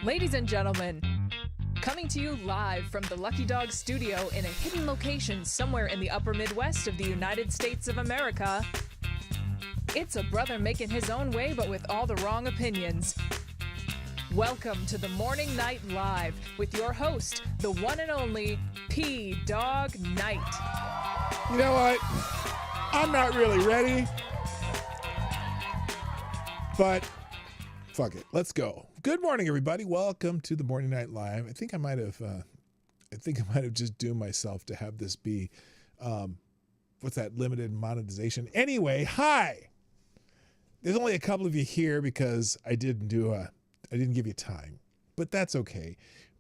Ladies and gentlemen, coming to you live from the Lucky Dog studio in a hidden location somewhere in the upper Midwest of the United States of America, it's a brother making his own way but with all the wrong opinions. Welcome to the Morning Night Live with your host, the one and only Dawg Knight. You know what? I'm not really ready, but fuck it. Let's go. Good morning, everybody. Welcome to the Morning Night Live. I think I might have just doomed myself to have this be, what's that, limited monetization. Anyway, hi. There's only a couple of you here because I didn't give you time, but that's okay.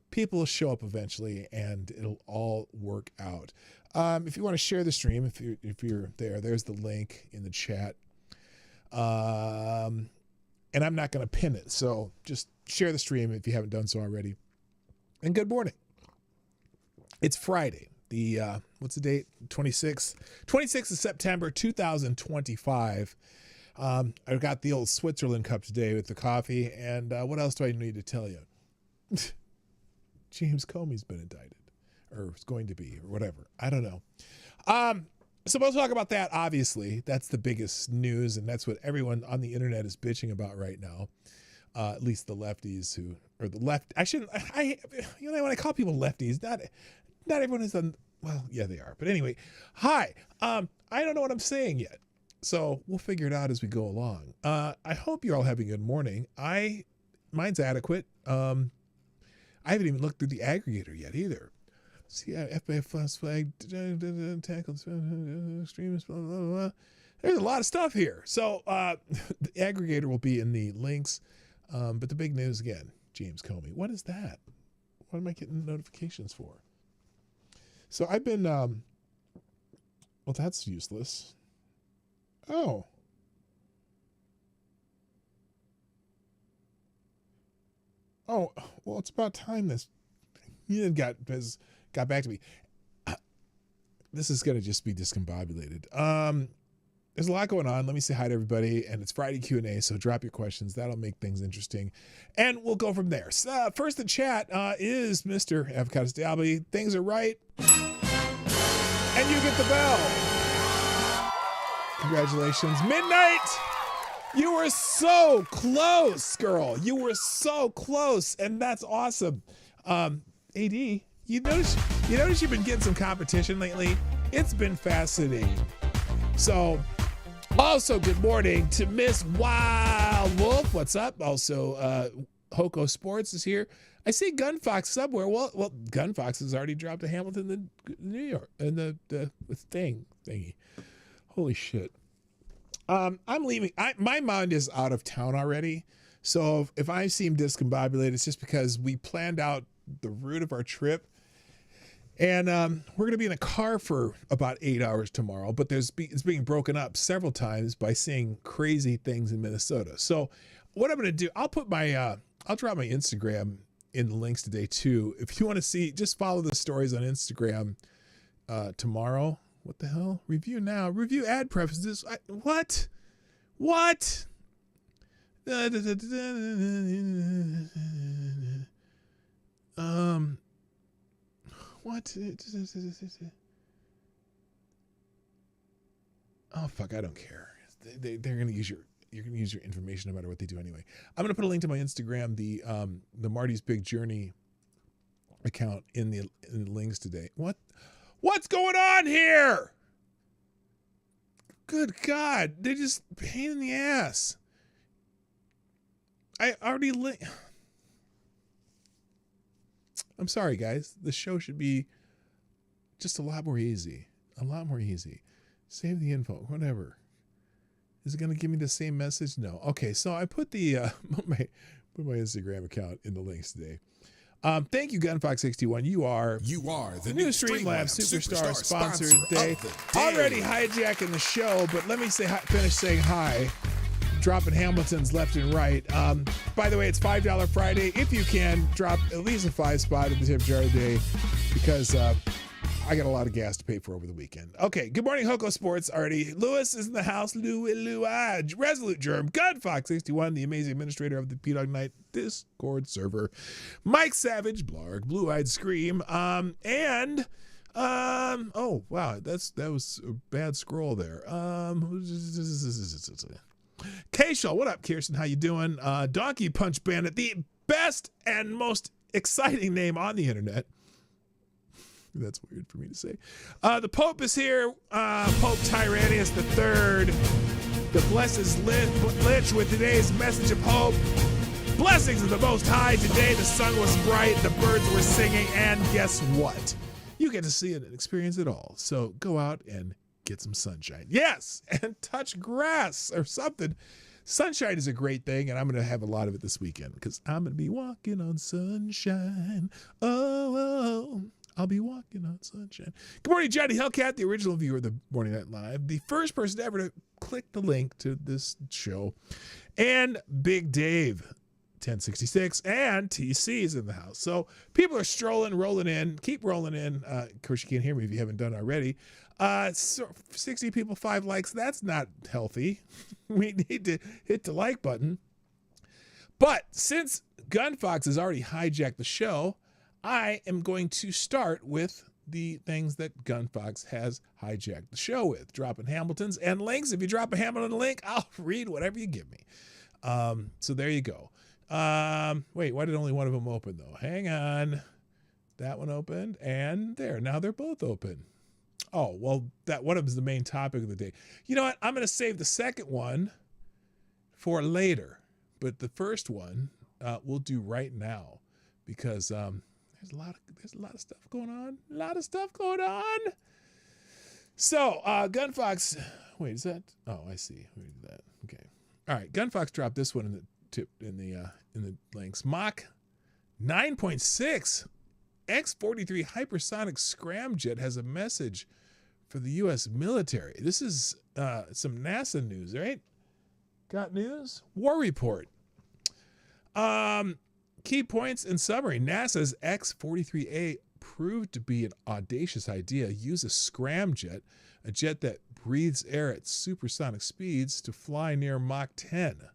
People will show up eventually and it'll all work out. If you want to share the stream, if you're there, there's the link in the chat. And I'm not going to pin it. So just share the stream if you haven't done so already. And good morning. It's Friday. What's the date? 26th of September, 2025. I've got the old Switzerland cup today with the coffee. And what else do I need to tell you? James Comey's been indicted, or is going to be, or whatever. I don't know. So we'll talk about that, obviously. That's the biggest news, and that's what everyone on the internet is bitching about right now. At least the lefties or the left. When I call people lefties, not everyone is well, yeah, they are. But anyway, hi. I don't know what I'm saying yet. So we'll figure it out as we go along. I hope you're all having a good morning. Mine's adequate. I haven't even looked through the aggregator yet either. See, FBI flag, tackle, streams, blah, blah, blah. There's a lot of stuff here. So the aggregator will be in the links. But the big news again, James Comey. What is that? What am I getting notifications for? So I've been, well, that's useless. Oh. Oh, well, it's about time this got back to me. This is going to just be discombobulated. There's a lot going on. Let me say hi to everybody. And it's Friday Q&A, so drop your questions. That'll make things interesting. And we'll go from there. So, first in chat is Mr. Avocado Stabby. Things are right. And you get the bell. Congratulations. Midnight! You were so close, girl. You were so close. And that's awesome. AD, you notice you've been getting some competition lately? It's been fascinating. So, also good morning to Miss Wild Wolf. What's up? Also, Hoko Sports is here. I see Gunfox somewhere. Well, Gunfox has already dropped to Hamilton, New York, and the thingy. Holy shit. I'm leaving. My mind is out of town already. So if I seem discombobulated, it's just because we planned out the route of our trip. And we're going to be in a car for about 8 hours tomorrow, but it's being broken up several times by seeing crazy things in Minnesota. So what I'm going to do, I'll drop my Instagram in the links today too. If you want to see, just follow the stories on Instagram tomorrow. What the hell? Review now. Review ad preferences. What? What? What? Oh fuck! I don't care. They're gonna use you're gonna use your information no matter what they do anyway. I'm gonna put a link to my Instagram, the Marty's Big Journey account in the links today. What's going on here? Good God, they're just pain in the ass. I already I'm sorry, guys. The show should be just a lot more easy. A lot more easy. Save the info, whatever. Is it going to give me the same message? No. Okay, so I put put my Instagram account in the links today. Thank you, Gunfox61. You are the new Streamlabs Superstar sponsor today. Already hijacking the show, but let me finish saying hi. Dropping Hamiltons left and right. By the way, it's $5 Friday. If you can, drop at least a 5 spot in the tip jar today, because I got a lot of gas to pay for over the weekend. Okay, good morning, Hoko Sports. Already, Lewis is in the house. Louis, Resolute Germ, Gunfox61, the amazing administrator of the PDawgKnight Discord server, Mike Savage, Blarg, Blue Eyed Scream, oh wow, that was a bad scroll there. K-Shaw, what up, Kirsten? How you doing? Donkey Punch Bandit, the best and most exciting name on the internet. That's weird for me to say. The Pope is here. Pope Tyrannius III. The blessed Lich with today's message of hope. Blessings of the Most High. Today the sun was bright, the birds were singing, and guess what? You get to see it and experience it all. So go out and get some sunshine. Yes, and touch grass or something. Sunshine is a great thing, and I'm going to have a lot of it this weekend because I'm going to be walking on sunshine. Oh. I'll be walking on sunshine. Good morning, Johnny Hellcat, the original viewer of the Morning Night Live, the first person ever to click the link to this show, and Big Dave, 1066, and TC is in the house. So people are rolling in. Keep rolling in. Of course, you can't hear me if you haven't done already. 60 people, 5 likes. That's not healthy. We need to hit the like button. But since Gunfox has already hijacked the show, I am going to start with the things that Gunfox has hijacked the show with. Dropping Hamiltons and links. If you drop a Hamilton link, I'll read whatever you give me. So there you go. Wait, why did only one of them open, though? Hang on. That one opened, and there. Now they're both open. Oh, well, that one of them is the main topic of the day. You know what? I'm going to save the second one for later. But the first one we'll do right now because... there's a lot of stuff going on. A lot of stuff going on. So, Gunfox. Wait, is that? Oh, I see. We did that. Okay. All right. Gunfox dropped this one in the tip in the links. Mach 9.6 X-43 hypersonic scramjet has a message for the U.S. military. This is some NASA news, right? Got news? War report. Key points in summary. NASA's X-43A proved to be an audacious idea. Use a scramjet, a jet that breathes air at supersonic speeds to fly near Mach 10.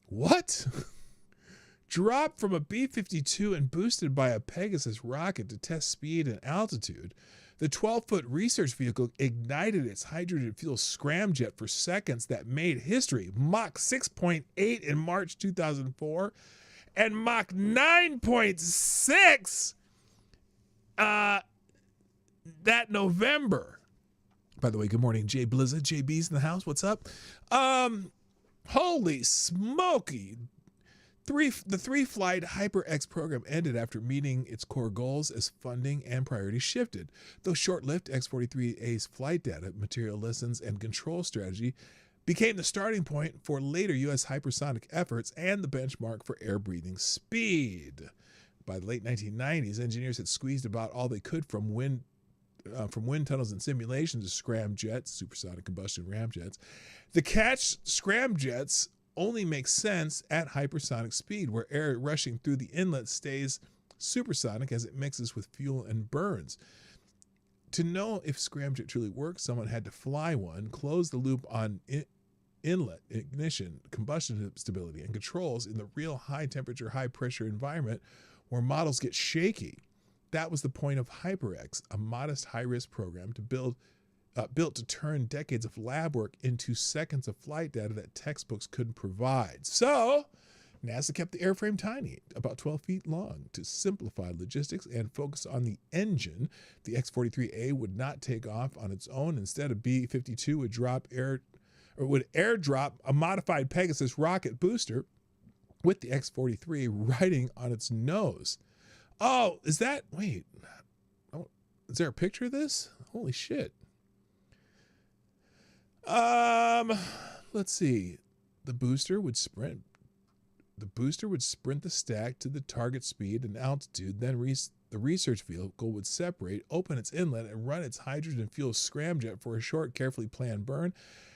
What? Dropped from a B-52 and boosted by a Pegasus rocket to test speed and altitude, the 12-foot research vehicle ignited its hydrogen fuel scramjet for seconds that made history. Mach 6.8 in March 2004. And Mach 9.6 that November. By the way, good morning, Jay Blizzard. JB's in the house. What's up? Holy smoky. The 3-flight HyperX program ended after meeting its core goals as funding and priorities shifted. Though short-lived, X-43A's flight data, material lessons, and control strategy became the starting point for later U.S. hypersonic efforts and the benchmark for air-breathing speed. By the late 1990s, engineers had squeezed about all they could from wind tunnels and simulations to scramjets, supersonic combustion ramjets. The catch, scramjets only make sense at hypersonic speed, where air rushing through the inlet stays supersonic as it mixes with fuel and burns. To know if scramjet truly works, someone had to fly one, close the loop on inlet, ignition, combustion stability, and controls in the real high-temperature, high-pressure environment where models get shaky. That was the point of HyperX, a modest, high-risk program built to turn decades of lab work into seconds of flight data that textbooks couldn't provide. So, NASA kept the airframe tiny, about 12 feet long, to simplify logistics and focus on the engine. The X-43A would not take off on its own. Instead, a B-52 would airdrop a modified Pegasus rocket booster with the X-43 riding on its nose. Oh, is there a picture of this? Holy shit. Let's see. The booster would sprint the stack to the target speed and altitude. Then the research vehicle would separate, open its inlet, and run its hydrogen fuel scramjet for a short, carefully planned burn.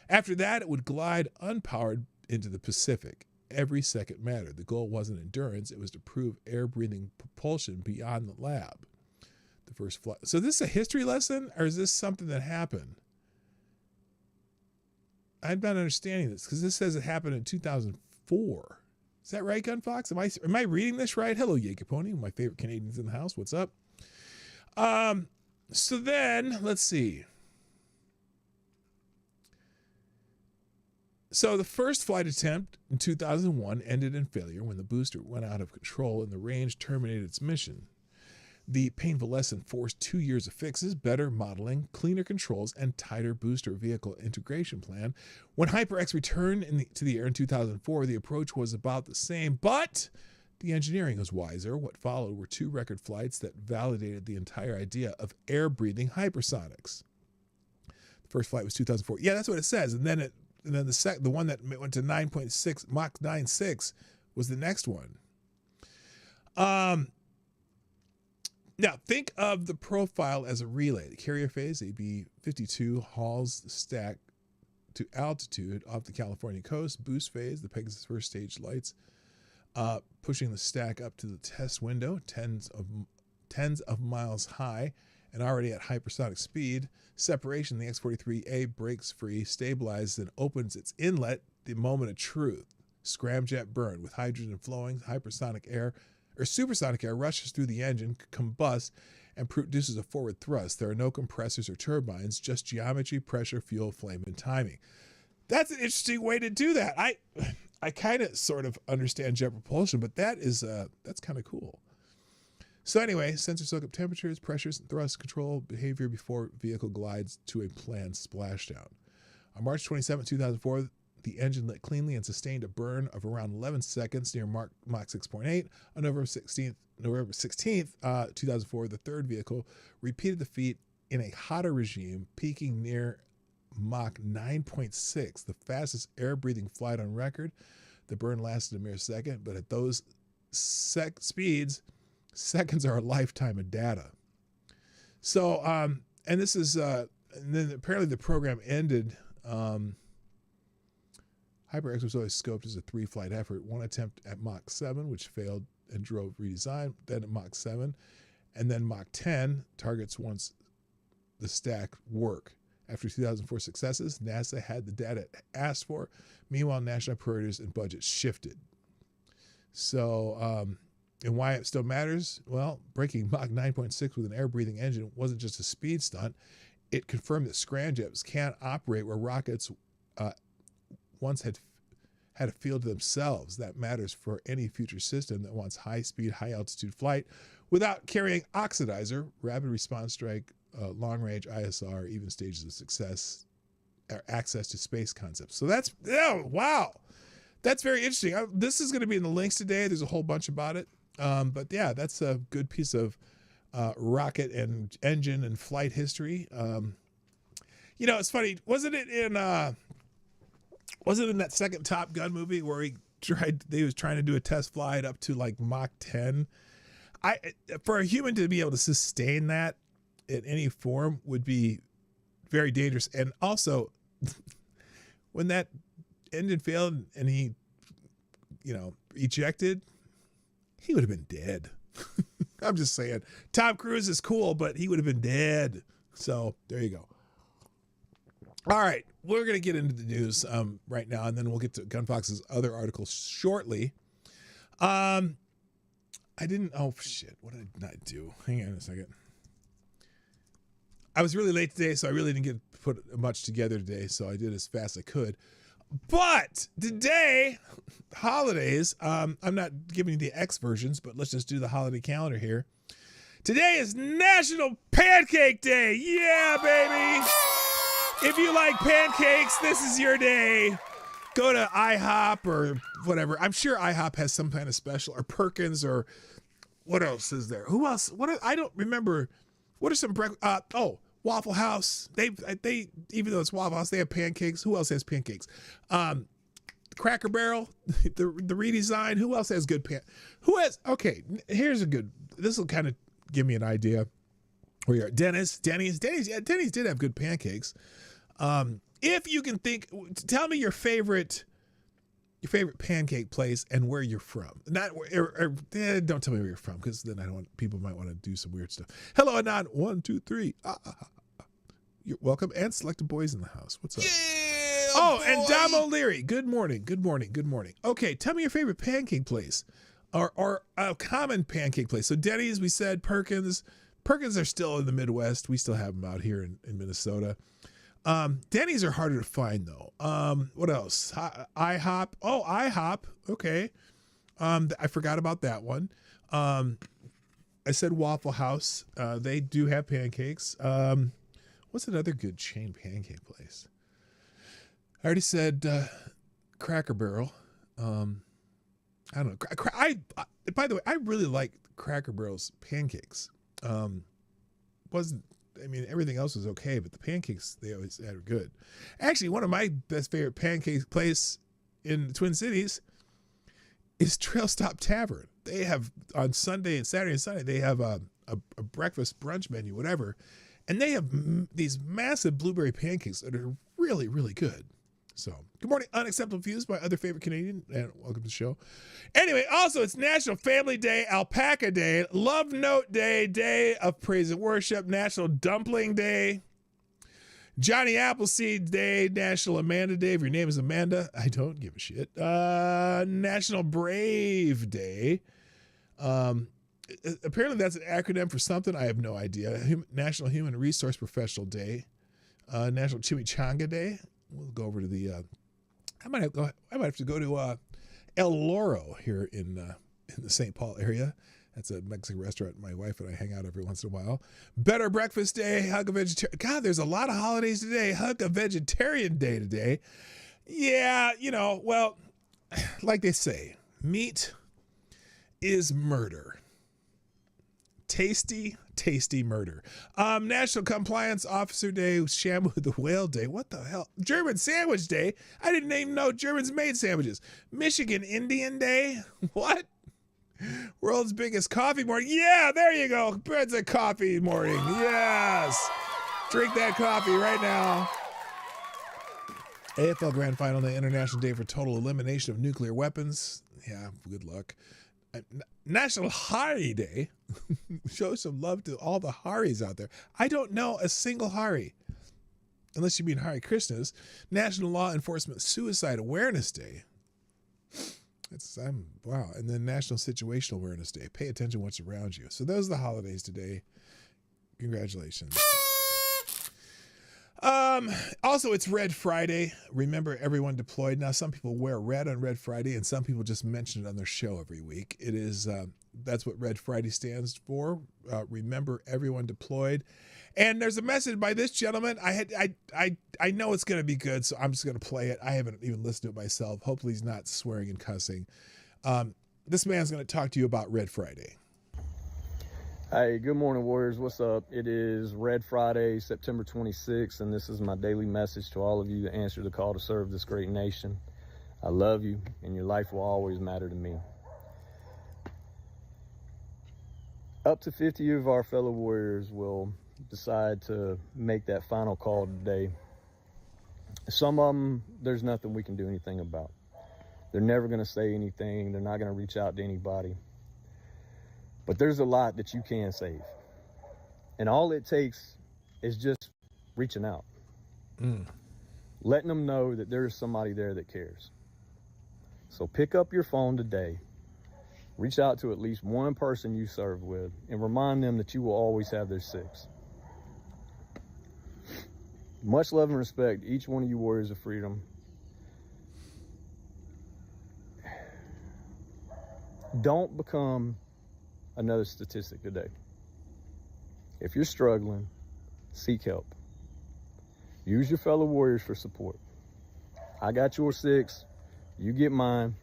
After that, it would glide unpowered into the Pacific. Every second mattered. The goal wasn't endurance. It was to prove air-breathing propulsion beyond the lab. The first flight. So this is a history lesson, or is this something that happened? I'm not understanding this because this says it happened in 2004. Is that right, Gunfox? Am I reading this right? Hello, Jaeger Pony, my favorite Canadians in the house. What's up? So then let's see. So the first flight attempt in 2001 ended in failure when the booster went out of control and the range terminated its mission. The painful lesson forced 2 years of fixes, better modeling, cleaner controls, and tighter booster vehicle integration plan. When HyperX returned to the air in 2004, the approach was about the same, but the engineering was wiser. What followed were 2 record flights that validated the entire idea of air-breathing hypersonics. The first flight was 2004. Yeah, that's what it says. And then the one that went to 9.6 Mach 9.6 was the next one. Now, think of the profile as a relay. The carrier phase, AB-52, hauls the stack to altitude off the California coast. Boost phase, the Pegasus first stage lights, pushing the stack up to the test window, tens of miles high and already at hypersonic speed. Separation, the X-43A breaks free, stabilizes, and opens its inlet, the moment of truth. Scramjet burn with hydrogen flowing, supersonic air rushes through the engine, combusts, and produces a forward thrust. There are no compressors or turbines, just geometry, pressure, fuel, flame, and timing. That's an interesting way to do that. I kind of sort of understand jet propulsion, but that's kind of cool. So anyway, sensors soak up temperatures, pressures, and thrust control behavior before vehicle glides to a planned splashdown. On March 27, 2004, the engine lit cleanly and sustained a burn of around 11 seconds near Mach 6.8. On November 16th, 2004, the third vehicle repeated the feat in a hotter regime, peaking near Mach 9.6, the fastest air-breathing flight on record. The burn lasted a mere second, but at those speeds, seconds are a lifetime of data. So, and this is, and then apparently the program ended. HyperX was always scoped as a 3-flight effort. One attempt at Mach 7, which failed and drove redesign, then at Mach 7, and then Mach 10 targets once the stack work. After 2004 successes, NASA had the data it asked for. Meanwhile, national priorities and budgets shifted. So, and why it still matters? Well, breaking Mach 9.6 with an air-breathing engine wasn't just a speed stunt. It confirmed that scramjets can't operate where rockets once had a field to themselves. That matters for any future system that wants high-speed, high-altitude flight without carrying oxidizer, rapid response strike, long-range ISR, even stages of success, or access to space concepts. So that's, wow. That's very interesting. This is going to be in the links today. There's a whole bunch about it. But yeah, that's a good piece of rocket and engine and flight history. You know, it's funny. Wasn't it in that second Top Gun movie where he was trying to do a test flight up to like Mach 10? For a human to be able to sustain that in any form would be very dangerous. And also, when that engine failed and he, ejected, he would have been dead. I'm just saying. Tom Cruise is cool, but he would have been dead. So there you go. All right, we're going to get into the news right now, and then we'll get to Gunfox's other articles shortly. Oh, shit. What did I not do? Hang on a second. I was really late today, so I really didn't put much together today, so I did as fast as I could. But today, holidays, I'm not giving you the X versions, but let's just do the holiday calendar here. Today is National Pancake Day. Yeah, baby. If you like pancakes, this is your day. Go to IHOP or whatever. I'm sure IHOP has some kind of special, or Perkins, or what else is there? Who else? I don't remember. What are some breakfast? Waffle House. They even though it's Waffle House, they have pancakes. Who else has pancakes? Cracker Barrel, the redesign. Who else has good okay, here's a good, this will kind of give me an idea where you're at. Denny's did have good pancakes. If you can tell me your favorite your favorite pancake place and where you're from. Not don't tell me where you're from, because then people might want to do some weird stuff. Hello, Anon. 1, 2, 3. You're welcome. And Selected Boys in the house. What's up? Yeah, oh, boy. and Dom O'Leary. Good morning. Good morning. Good morning. Okay, tell me your favorite pancake place or a common pancake place. So Denny's, we said. Perkins. Perkins are still in the Midwest. We still have them out here in Minnesota. Denny's are harder to find though. What else? IHOP. Oh, IHOP. Okay. I forgot about that one. I said Waffle House. They do have pancakes. What's another good chain pancake place? I already said Cracker Barrel. I don't know. By the way, I really like Cracker Barrel's pancakes. Everything else was okay, but the pancakes they always had were good. Actually, one of my best favorite pancake place in the Twin Cities is Trail Stop Tavern. They have on Sunday and Saturday and Sunday, they have a breakfast brunch menu, whatever. And they have these massive blueberry pancakes that are really, really good. So, good morning, Unacceptable Views, my other favorite Canadian, and welcome to the show. Anyway, also, it's National Family Day, Alpaca Day, Love Note Day, Day of Praise and Worship, National Dumpling Day, Johnny Appleseed Day, National Amanda Day. If your name is Amanda, I don't give a shit. National Brave Day. Apparently, that's an acronym for something. I have no idea. National Human Resource Professional Day, National Chimichanga Day. We'll go over to the. I might have to go to El Loro here in the St. Paul area. That's a Mexican restaurant my wife and I hang out every once in a while. Better Breakfast Day, Hug a Vegetarian. God, there's a lot of holidays today. Hug a Vegetarian Day today. Yeah, well, like they say, meat is murder. Tasty, tasty murder. National Compliance Officer Day, Shamu the Whale Day. What the hell? German Sandwich Day. I didn't even know Germans made sandwiches. Michigan Indian Day. What? World's biggest coffee morning. Yeah, there you go. Bread's a coffee morning. Yes. Drink that coffee right now. AFL Grand Final Day, International Day for Total Elimination of Nuclear Weapons. Yeah, good luck. National Hari Day. Show some love to all the Haris out there. I don't know a single Hari, unless you mean Hare Krishnas. National Law Enforcement Suicide Awareness Day. Wow. And then National Situational Awareness Day. Pay attention to what's around you. So those are the holidays today. Congratulations. Also, it's Red Friday. Remember Everyone Deployed. Now, some people wear red on Red Friday, and some people just mention it on their show every week. It is, that's what Red Friday stands for. Remember Everyone Deployed. And there's a message by this gentleman. I know it's going to be good, so I'm just going to play it. I haven't even listened to it myself. Hopefully he's not swearing and cussing. This man's going to talk to you about Red Friday. Hey, good morning, Warriors. What's up? It is Red Friday, September 26th, and this is my daily message to all of you that answer the call to serve this great nation. I love you, and your life will always matter to me. Up to 50 of our fellow Warriors will decide to make that final call today. Some of them, there's nothing we can do anything about. They're never going to say anything. They're not going to reach out to anybody. But there's a lot that you can save. And all it takes is just reaching out. Letting them know that there's somebody there that cares. So pick up your phone today. Reach out to at least one person you serve with and remind them that you will always have their six. Much love and respect, each one of you warriors of freedom. Don't become another statistic today. If you're struggling, seek help. Use your fellow warriors for support. I got your six, you get mine.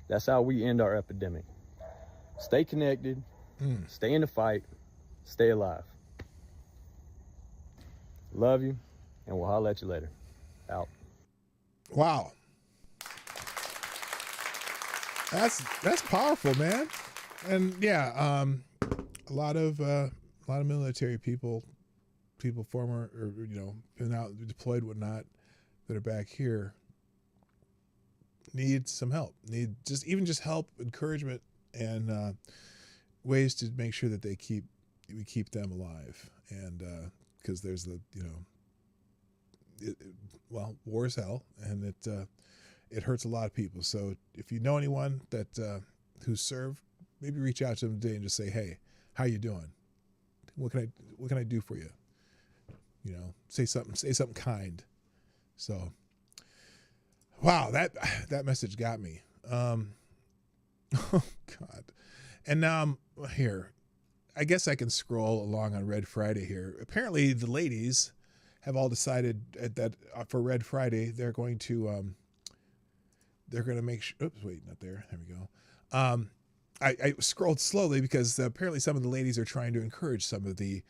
That's how we end our epidemic. Stay connected, stay in the fight, stay alive. Love you, and we'll holler at you later. Out. Wow. That's powerful, man. And yeah, a lot of military people former or been out deployed, whatnot, that are back here. need some help, need just help, encouragement, and ways to make sure that we keep them alive. And because there's war is hell, and it hurts a lot of people. So if you know anyone that who's served, maybe reach out to them today and just say, hey, how you doing? What can I do for you? Say something kind. So, wow, that message got me. Oh God. And now I'm here. I guess I can scroll along on Red Friday here. Apparently the ladies have all decided that for Red Friday, they're going to make sure, oops, wait, not there. There we go. I scrolled slowly because apparently some of the ladies are trying to encourage some of the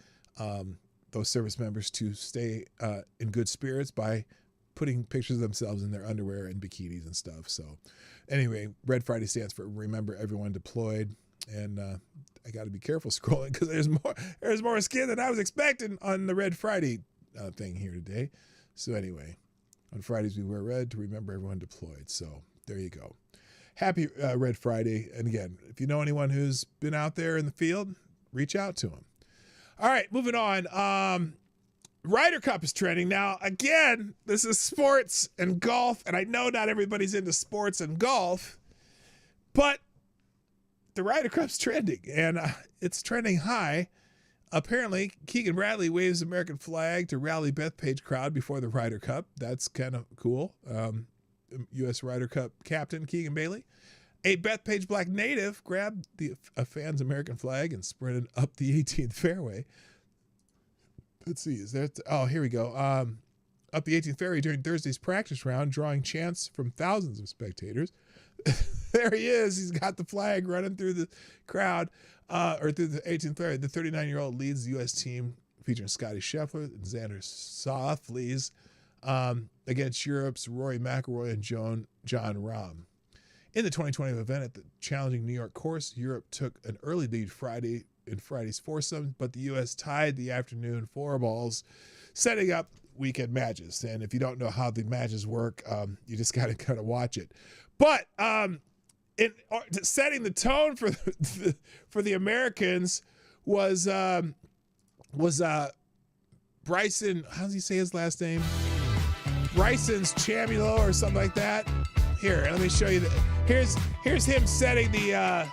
those service members to stay in good spirits by putting pictures of themselves in their underwear and bikinis and stuff. So anyway, Red Friday stands for Remember Everyone Deployed. And I got to be careful scrolling because there's more skin than I was expecting on the Red Friday thing here today. So anyway, on Fridays we wear red to remember everyone deployed. So there you go. Happy Red Friday. And again, if you know anyone who's been out there in the field, reach out to them. All right, moving on. Ryder Cup is trending. Now, again, this is sports and golf, and I know not everybody's into sports and golf, but the Ryder Cup's trending, and it's trending high. Apparently, Keegan Bradley waves American flag to rally Bethpage crowd before the Ryder Cup. That's kind of cool. U.S. Ryder Cup captain Keegan Bailey. A Bethpage Black native grabbed a fan's American flag and sprinted up the 18th fairway. Let's see, is that? Oh, here we go. Up the 18th fairway during Thursday's practice round, drawing chants from thousands of spectators. There he is. He's got the flag running through the crowd, or through the 18th fairway. The 39-year-old leads the U.S. team featuring Scotty Scheffler and Xander Schauffele against Europe's Rory McIlroy and John Rahm. In the 2020 event at the challenging New York course, Europe took an early lead in Friday's foursome, but the U.S. tied the afternoon four balls, setting up weekend matches. And if you don't know how the matches work, you just got to kind of watch it. But setting the tone for the Americans was Bryson. How does he say his last name? Bryson's Chamulo or something like that. Here, let me show you. Here's him setting the.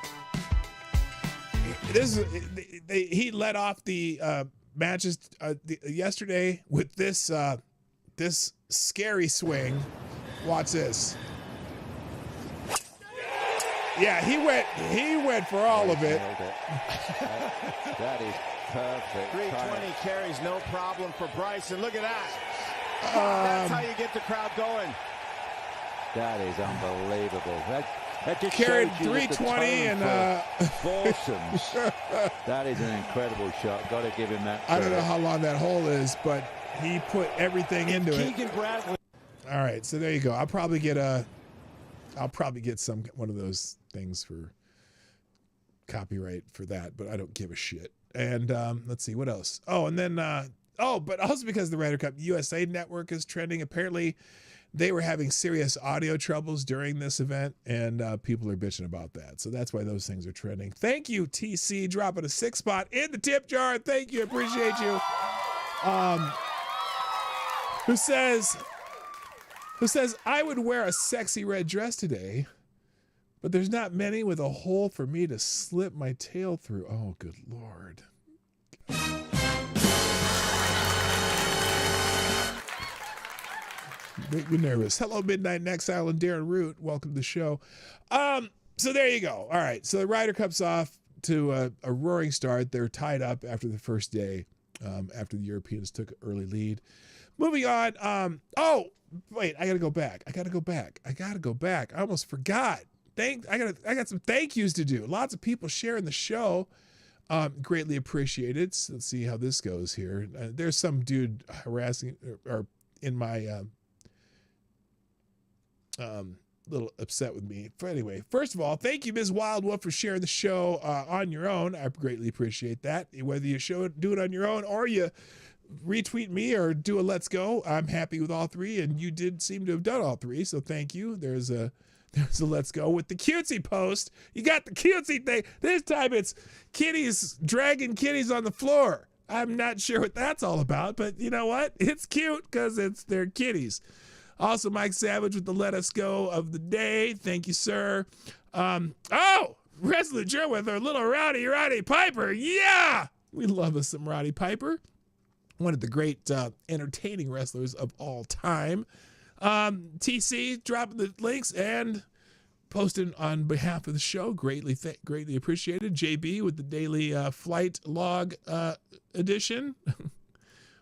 He led off the matches yesterday with this scary swing. Watch this. Yeah, he went for all of it. That is perfect. 320 carries no problem for Bryson. Look at that. That's how you get the crowd going. That is unbelievable. That just carried shows you 320 and foursomes. That is an incredible shot. Got to give him that. I don't know how long that hole is, but he put everything into it. Keegan Bradley. All right, so there you go. I'll probably get one of those things for copyright for that, but I don't give a shit. And let's see what else. Oh, and then but also because the Ryder Cup USA Network is trending. Apparently, they were having serious audio troubles during this event, and people are bitching about that. So that's why those things are trending. Thank you, TC, dropping a 6 spot in the tip jar. Thank you, appreciate you. Who says I would wear a sexy red dress today, but there's not many with a hole for me to slip my tail through. Oh, good Lord. Make me nervous. Hello, Midnight in Exile and Darren Root. Welcome to the show. So there you go. All right. So the Ryder Cup's off to a roaring start. They're tied up after the first day, after the Europeans took an early lead. Moving on. Oh, wait. I got to go back. I almost forgot. I got some thank yous to do. Lots of people sharing the show. Greatly appreciated. So let's see how this goes here. There's some dude harassing or in my little upset with me. But anyway, first of all, thank you, Ms. Wildwolf, for sharing the show on your own. I greatly appreciate that. Whether you do it on your own or you retweet me or do a let's go, I'm happy with all three, and you did seem to have done all three, so thank you. There's There's a let's go with the cutesy post. You got the cutesy thing. This time it's kitties dragging kitties on the floor. I'm not sure what that's all about, but you know what? It's cute because they're kitties. Also, Mike Savage with the let us go of the day. Thank you, sir. Resolute Joe with our little Roddy Piper. Yeah! We love us some Roddy Piper. One of the great entertaining wrestlers of all time. TC dropping the links and posting on behalf of the show. Greatly appreciated. JB with the daily flight log edition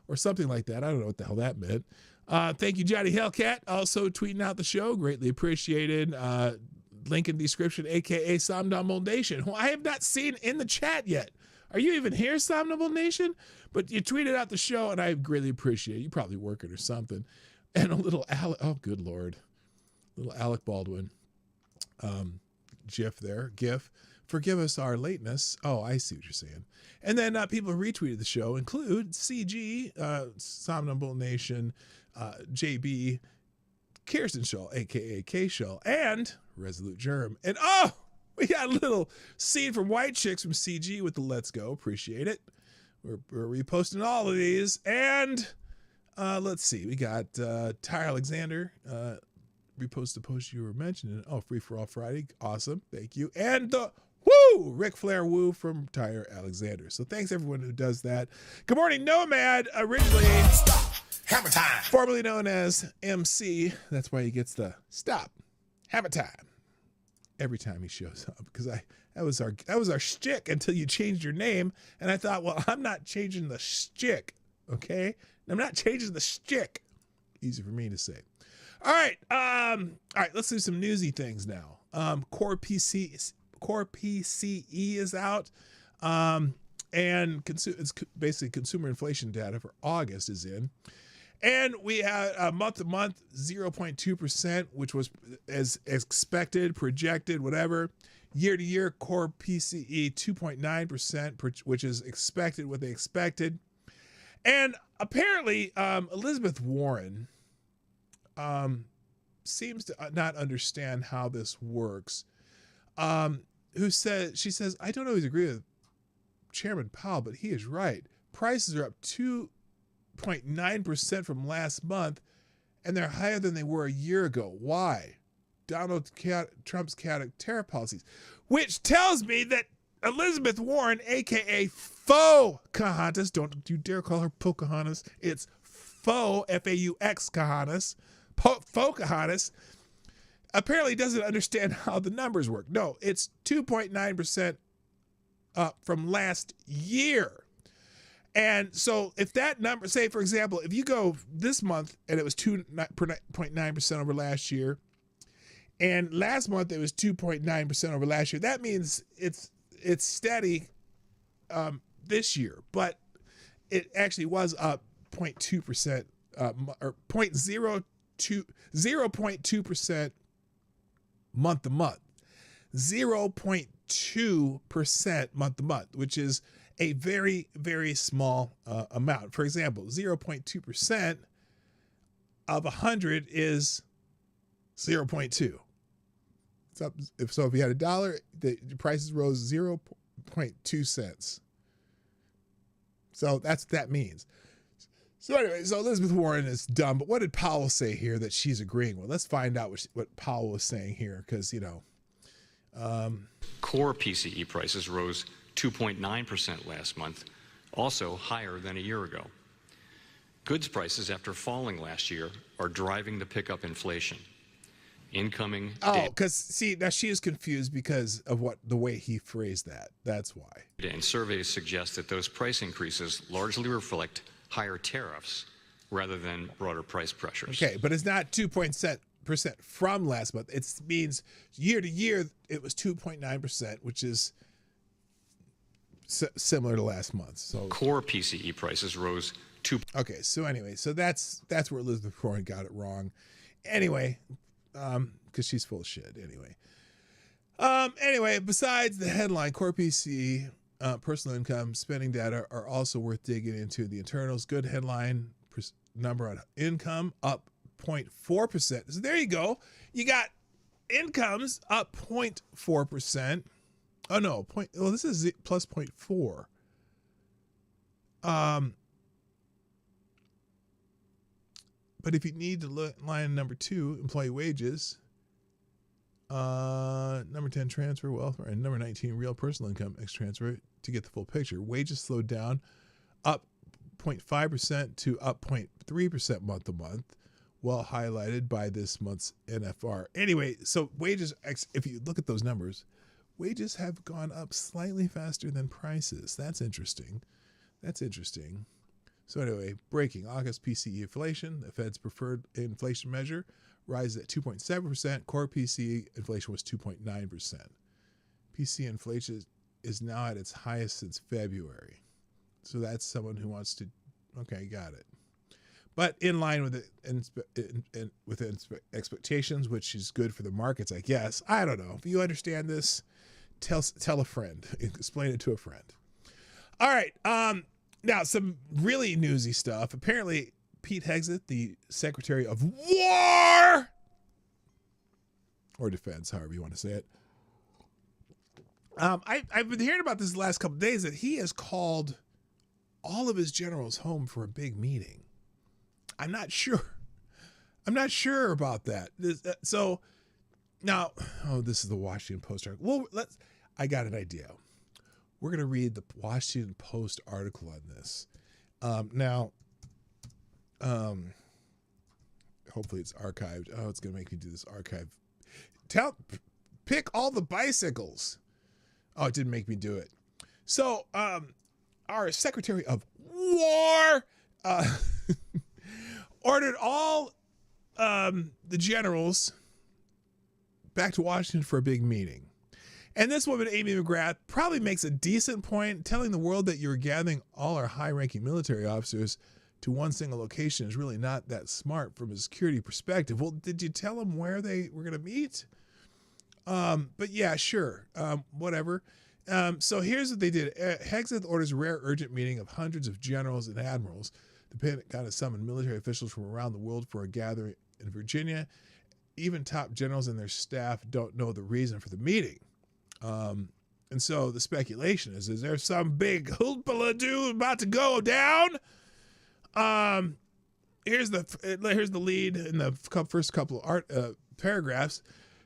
or something like that. I don't know what the hell that meant. Thank you, Johnny Hellcat, also tweeting out the show. Greatly appreciated. Link in description, aka Somnambule Nation, who I have not seen in the chat yet. Are you even here, Somnambule Nation? But you tweeted out the show, and I greatly appreciate it. You probably working or something. And a little Alec, oh good lord, little Alec Baldwin, GIF. Forgive us our lateness. Oh, I see what you're saying. And then people who retweeted the show include CG, Somnambule Nation, JB, Kirsten Shaw, aka K Shaw, and Resolute Germ. And we got a little scene from White Chicks from CG with the let's go. Appreciate it. We're reposting all of these. And let's see. We got Ty Alexander repost the post you were mentioning. Oh, Free for All Friday. Awesome. Thank you. And the Ric Flair woo from Tyre Alexander. So thanks everyone who does that. Good morning, Nomad. Originally Hammer time. Formerly known as MC. That's why he gets the stop. Hammer time. Every time he shows up. Because that was our shtick until you changed your name. And I thought, well, I'm not changing the shtick. Okay? I'm not changing the shtick. Easy for me to say. All right, let's do some newsy things now. Core PCE is out, and it's basically consumer inflation data for August is in, and we had month to month 0.2%, which was as expected, projected, whatever. Year to year core PCE 2.9%, which is expected, what they expected, and apparently Elizabeth Warren seems to not understand how this works. She says, I don't always agree with Chairman Powell, but he is right. Prices are up 2.9% from last month, and they're higher than they were a year ago. Why? Donald Trump's chaotic tariff policies, which tells me that Elizabeth Warren, aka Pocahontas, don't you dare call her Pocahontas. It's Faux, F-A-U-X, Pocahontas, apparently doesn't understand how the numbers work. No, it's 2.9% up from last year. And so if that number, say, for example, if you go this month and it was 2.9% over last year, and last month it was 2.9% over last year, that means it's steady this year, but it actually was up 0.2%, or 0.2% month to month, 0.2% month to month, which is a very, very small amount. For example, 0.2% of 100 is 0.2. So if you had $1, the prices rose 0.2 cents. So that's what that means. So anyway, so Elizabeth Warren is dumb, but what did Powell say here that she's agreeing with? Let's find out what Powell was saying here, because, core PCE prices rose 2.9% last month, also higher than a year ago. Goods prices, after falling last year, are driving the pickup inflation. Incoming because see, now she is confused because of the way he phrased that. That's why. And surveys suggest that those price increases largely reflect higher tariffs rather than broader price pressures. Okay, but it's not 2% from last month. It means year to year it was 2.9%, which is similar to last month. So core PCE prices rose 2. Okay, so anyway, so that's where Elizabeth Warren got it wrong. Anyway, because she's full of shit. Anyway, besides the headline, core PCE, personal income, spending data are also worth digging into. The internals, good headline number on income, up 0.4%. So there you go. You got Incomes up 0.4%. Oh no, this is plus 0.4. But if you need to look line number 2, employee wages, number 10, transfer welfare, and number 19, real personal income ex transfer to get the full picture. Wages slowed down, up 0.5% to up 0.3% month to month, well highlighted by this month's NFR. Anyway, so wages, if you look at those numbers, wages have gone up slightly faster than prices. That's interesting. So anyway, breaking August PCE inflation, the Fed's preferred inflation measure, rises at 2.7%. Core PCE inflation was 2.9%. PCE inflation is now at its highest since February. So that's someone who wants to, okay, got it. But in line with expectations, which is good for the markets, I guess. I don't know. If you understand this, tell a friend. Explain it to a friend. All right. Now, some really newsy stuff. Apparently, Pete Hegseth, the Secretary of War, or Defense, however you want to say it. I've been hearing about this the last couple of days, that he has called all of his generals home for a big meeting. I'm not sure about that. So now, this is the Washington Post article. Well, I got an idea. We're going to read the Washington Post article on this. Hopefully it's archived. Oh, it's going to make me do this archive. Pick all the bicycles. Oh, it didn't make me do it. So, our Secretary of War ordered all the generals back to Washington for a big meeting. And this woman, Amy McGrath, probably makes a decent point. Telling the world that you're gathering all our high-ranking military officers to one single location is really not that smart from a security perspective. Well, did you tell them where they were going to meet? But yeah, sure. Whatever. So here's what they did. Hegseth orders a rare urgent meeting of hundreds of generals and admirals. The Pentagon has summoned military officials from around the world for a gathering in Virginia. Even top generals and their staff don't know the reason for the meeting. And so the speculation is there some big hoopla-doo about to go down? Here's the lead in the first couple of paragraphs.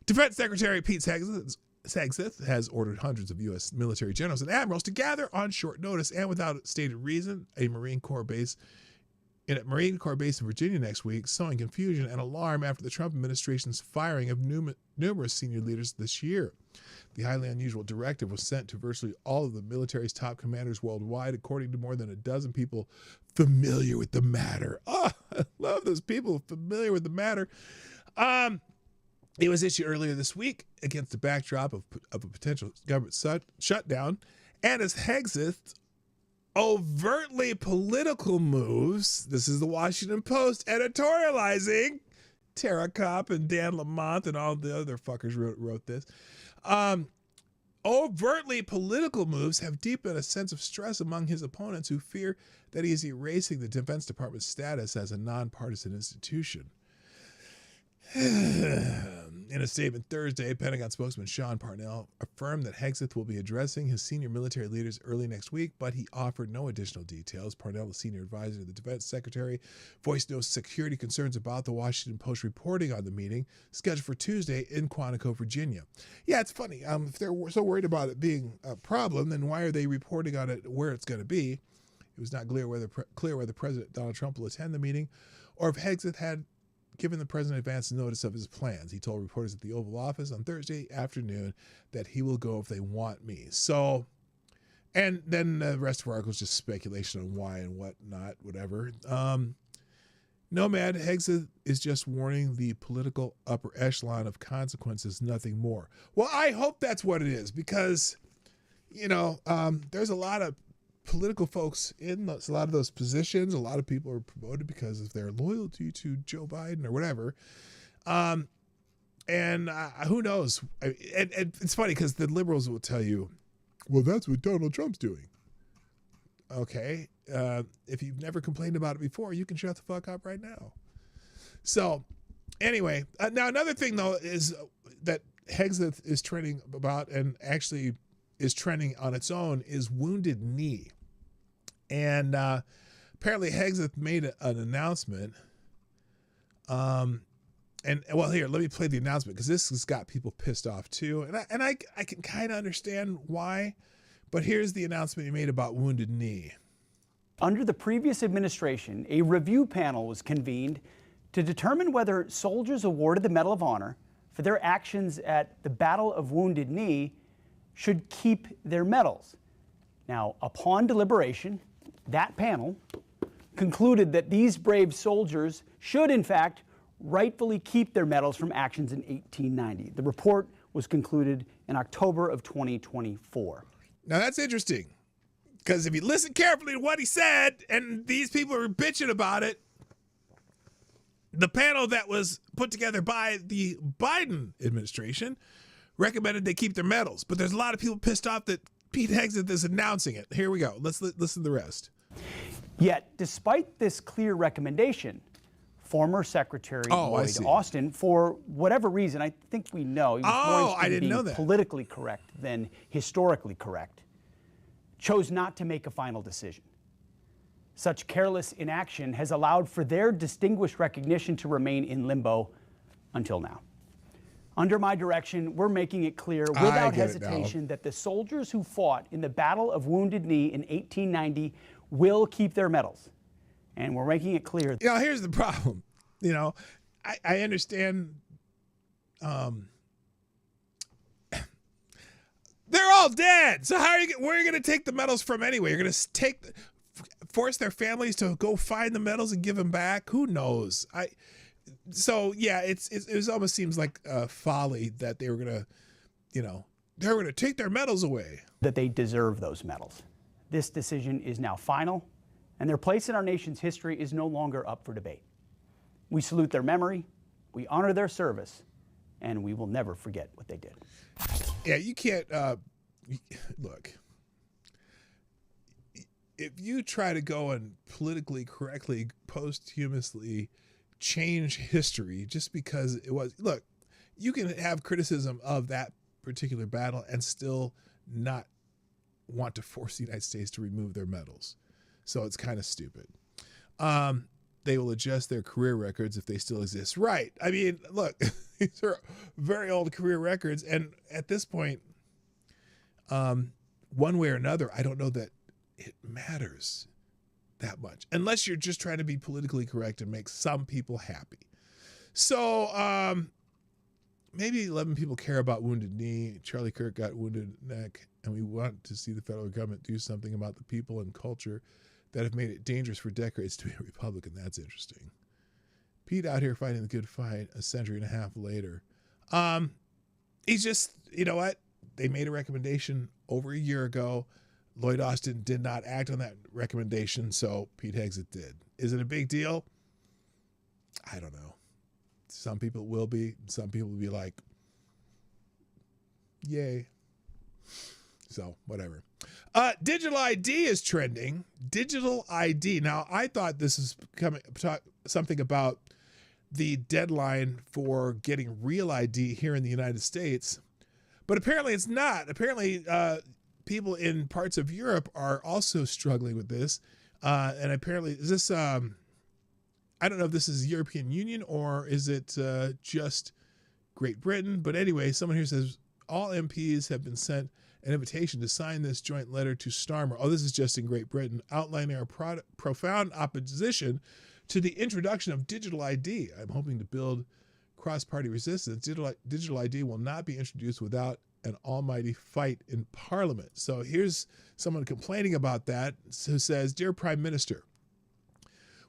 Defense Secretary Pete Hegseth has ordered hundreds of U.S. military generals and admirals to gather on short notice and without stated reason at a Marine Corps base in Virginia next week, sowing confusion and alarm after the Trump administration's firing of numerous senior leaders this year. The highly unusual directive was sent to virtually all of the military's top commanders worldwide, according to more than a dozen people familiar with the matter. Oh, I love those people familiar with the matter. It was issued earlier this week against the backdrop of a potential government shutdown, and as Hegseth overtly political moves, this is the Washington Post editorializing, Tara Kopp and Dan Lamont and all the other fuckers wrote this. Overtly political moves have deepened a sense of stress among his opponents who fear that he is erasing the Defense Department's status as a nonpartisan institution. In a statement Thursday, Pentagon spokesman Sean Parnell affirmed that Hegseth will be addressing his senior military leaders early next week, but he offered no additional details. Parnell, the senior advisor to the Defense Secretary, voiced no security concerns about the Washington Post reporting on the meeting scheduled for Tuesday in Quantico, Virginia. Yeah, it's funny. If they're so worried about it being a problem, then why are they reporting on it where it's going to be? It was not clear whether President Donald Trump will attend the meeting or if Hegseth had given the president advance notice of his plans. He told reporters at the Oval Office on Thursday afternoon that he will go if they want me. So, and then the rest of our article is just speculation on why and what not, whatever. Nomad Hegseth is just warning the political upper echelon of consequences, nothing more. Well, I hope that's what it is, because, there's a lot of political folks in a lot of those positions. A lot of people are promoted because of their loyalty to Joe Biden or whatever. And who knows? And it's funny because the liberals will tell you, well, that's what Donald Trump's doing. Okay. If you've never complained about it before, you can shut the fuck up right now. So anyway, now another thing though is that Hegseth is trending about and actually is trending on its own is Wounded Knee. And apparently Hegseth made an announcement. And well, here, let me play the announcement because this has got people pissed off too. And I can kind of understand why, but here's the announcement he made about Wounded Knee. Under the previous administration, a review panel was convened to determine whether soldiers awarded the Medal of Honor for their actions at the Battle of Wounded Knee should keep their medals. Now, upon deliberation, that panel concluded that these brave soldiers should, in fact, rightfully keep their medals from actions in 1890. The report was concluded in October of 2024. Now, that's interesting, because if you listen carefully to what he said, and these people are bitching about it, the panel that was put together by the Biden administration recommended they keep their medals. But there's a lot of people pissed off that Pete Hegseth is announcing it. Here we go. Let's listen to the rest. Yet, despite this clear recommendation, former Secretary Lloyd Austin, for whatever reason, I think we know, he was more interested in being politically correct than historically correct, chose not to make a final decision. Such careless inaction has allowed for their distinguished recognition to remain in limbo until now. Under my direction, we're making it clear without hesitation that the soldiers who fought in the Battle of Wounded Knee in 1890 will keep their medals. And we're making it clear. You know, here's the problem. You know, I understand. They're all dead. So where are you going to take the medals from anyway? You're going to force their families to go find the medals and give them back? Who knows? So yeah, it almost seems like folly that they were going to, they're going to take their medals away. That they deserve those medals. This decision is now final, and their place in our nation's history is no longer up for debate. We salute their memory, we honor their service, and we will never forget what they did. Yeah, you can't, look, if you try to go and politically correctly, posthumously change history just because it was, look, you can have criticism of that particular battle and still not want to force the United States to remove their medals. So it's kind of stupid. They will adjust their career records if they still exist. Right. I mean, look, these are very old career records. And at this point, one way or another, I don't know that it matters that much, unless you're just trying to be politically correct and make some people happy. So maybe 11 people care about Wounded Knee. Charlie Kirk got wounded neck, and we want to see the federal government do something about the people and culture that have made it dangerous for decades to be a Republican. That's interesting. Pete out here fighting the good fight a century and a half later. He's just, you know what? They made a recommendation over a year ago. Lloyd Austin did not act on that recommendation, so Pete Hegseth did. Is it a big deal? I don't know. Some people will be. Some people will be like, yay. So, whatever. Digital ID is trending. Digital ID. Now, I thought this is something about the deadline for getting real ID here in the United States, but apparently it's not. Apparently, people in parts of Europe are also struggling with this. And apparently, is this, I don't know if this is the European Union or is it just Great Britain? But anyway, someone here says all MPs have been sent an invitation to sign this joint letter to Starmer. Oh, this is just in Great Britain, outlining our profound opposition to the introduction of digital ID. I'm hoping to build cross-party resistance. Digital ID will not be introduced without an almighty fight in Parliament. So here's someone complaining about that, who says, Dear Prime Minister,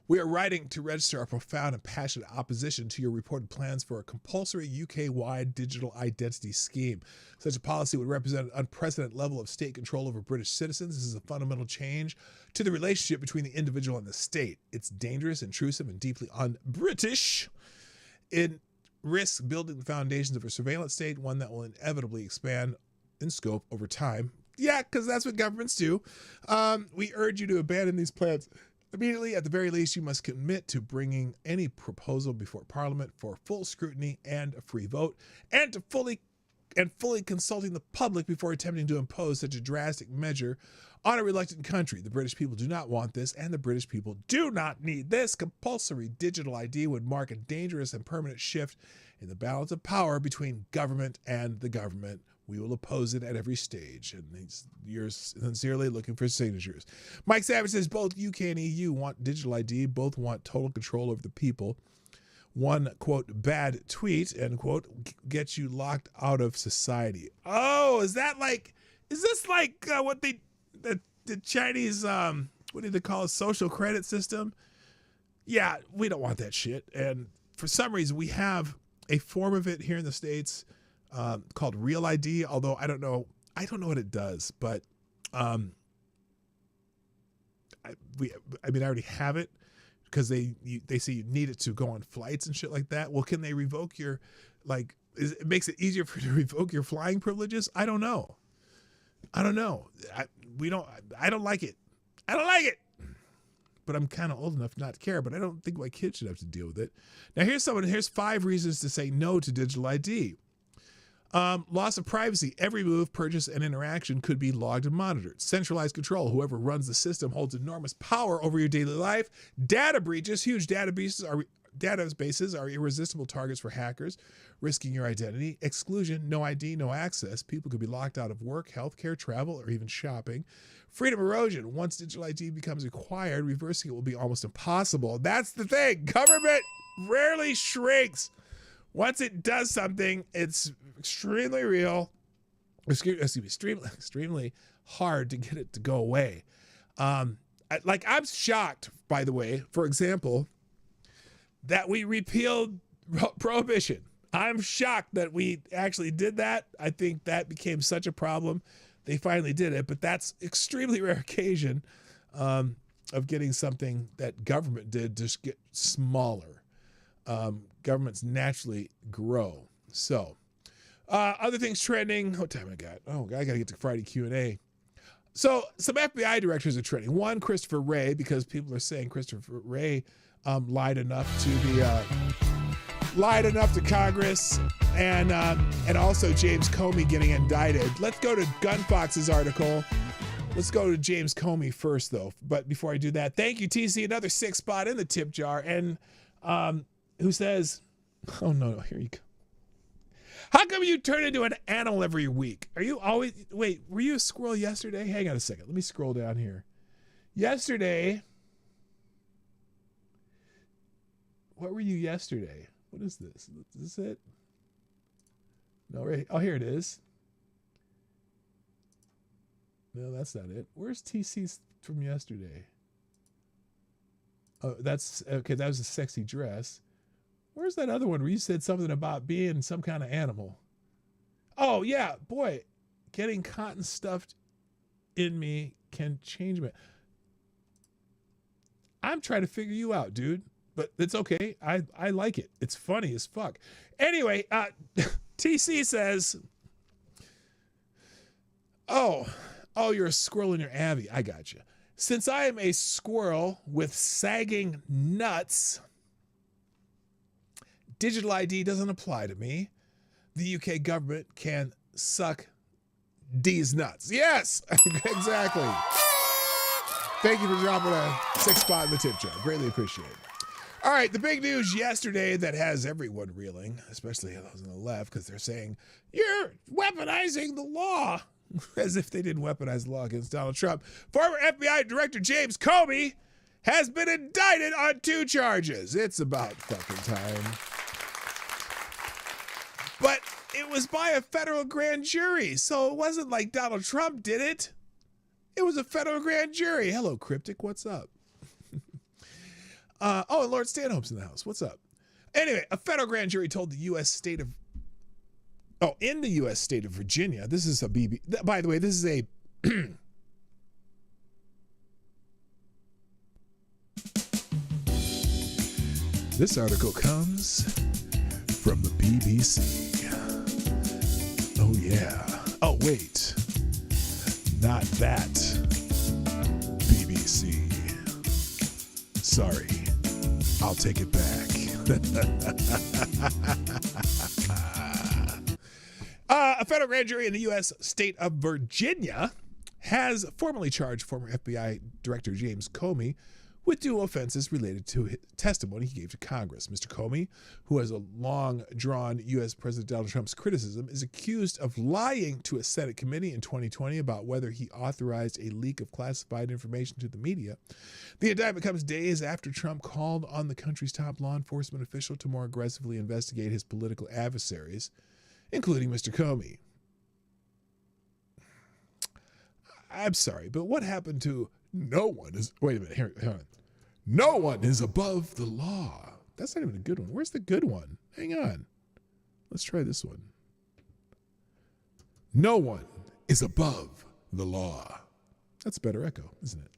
we are writing to register our profound and passionate opposition to your reported plans for a compulsory UK-wide digital identity scheme. Such a policy would represent an unprecedented level of state control over British citizens. This is a fundamental change to the relationship between the individual and the state. It's dangerous, intrusive, and deeply un-British. It risks building the foundations of a surveillance state, one that will inevitably expand in scope over time. Yeah, because that's what governments do. We urge you to abandon these plans Immediately, at the very least, you must commit to bringing any proposal before Parliament for full scrutiny and a free vote, and to fully consulting the public before attempting to impose such a drastic measure on a reluctant country. The British people do not want this, and the British people do not need this. Compulsory digital ID would mark a dangerous and permanent shift in the balance of power between government and the government. We will oppose it at every stage. And yours sincerely, looking for signatures. Mike Savage says both UK and EU want digital ID. Both want total control over the people. One, quote, bad tweet, end quote, gets you locked out of society. Oh, is this like what the Chinese, what do they call a social credit system? Yeah, we don't want that shit. And for some reason, we have a form of it here in the States called Real ID, although I don't know what it does, but I already have it because they say you need it to go on flights and shit like that. Well, can they revoke your, it makes it easier for you to revoke your flying privileges? I don't know. I don't like it. I don't like it. But I'm kind of old enough not to care, but I don't think my kids should have to deal with it. Now here's 5 reasons to say no to digital ID. Loss of privacy. Every move, purchase, and interaction could be logged and monitored. Centralized control. Whoever runs the system holds enormous power over your daily life. Data breaches. Huge databases are irresistible targets for hackers, risking your identity. Exclusion. No ID, no access. People could be locked out of work, healthcare, travel, or even shopping. Freedom erosion. Once digital ID becomes required, reversing it will be almost impossible. That's the thing. Government rarely shrinks. Once it does something, it's extremely real. Extremely hard to get it to go away. I'm shocked, by the way, for example, that we repealed prohibition. I'm shocked that we actually did that. I think that became such a problem. They finally did it, but that's extremely rare occasion of getting something that government did just get smaller. Governments naturally grow. So, other things trending. What time I got? Oh, I got to get to Friday Q&A. So, some FBI directors are trending. One, Christopher Wray, because people are saying Christopher Wray lied enough to Congress, and also James Comey getting indicted. Let's go to Gunfox's article. Let's go to James Comey first, though. But before I do that, thank you, TC. Another 6 spot in the tip jar. And who says, oh, no, here you go. How come you turn into an animal every week? Are you always, wait, were you a squirrel yesterday? Hang on a second. Let me scroll down here. Yesterday, what were you yesterday? What is this? Is this it? No, right. Oh, here it is. No, that's not it. Where's TC's from yesterday? Oh, that's, okay, that was a sexy dress. Where's that other one where you said something about being some kind of animal? Oh, yeah, boy, getting cotton stuffed in me can change me. I'm trying to figure you out, dude, but it's okay. I like it. It's funny as fuck. Anyway, TC says, oh, you're a squirrel in your Abby. I got you. Since I am a squirrel with sagging nuts, digital ID doesn't apply to me. The UK government can suck these nuts. Yes, exactly. Thank you for dropping a 6 spot in the tip jar. Greatly appreciate it. All right, the big news yesterday that has everyone reeling, especially those on the left, because they're saying, you're weaponizing the law. As if they didn't weaponize the law against Donald Trump. Former FBI Director James Comey has been indicted on 2 charges. It's about fucking time. But it was by a federal grand jury, so it wasn't like Donald Trump did it. It was a federal grand jury. Hello, Cryptic. What's up? And Lord Stanhope's in the house. What's up? Anyway, a federal grand jury told the U.S. state of... Oh, in the U.S. state of Virginia, this is a BB... By the way, this is a... This article comes from the BBC. Oh, yeah. Oh, wait. Not that BBC. Sorry. I'll take it back. A federal grand jury in the U.S. state of Virginia has formally charged former FBI Director James Comey with dual offenses related to his testimony he gave to Congress. Mr. Comey, who has a long-drawn U.S. President Donald Trump's criticism, is accused of lying to a Senate committee in 2020 about whether he authorized a leak of classified information to the media. The indictment comes days after Trump called on the country's top law enforcement official to more aggressively investigate his political adversaries, including Mr. Comey. I'm sorry, but what happened to no one is... Wait a minute, hang on. No one is above the law. That's not even a good one. Where's the good one? Hang on. Let's try this one. No one is above the law. That's a better echo, isn't it?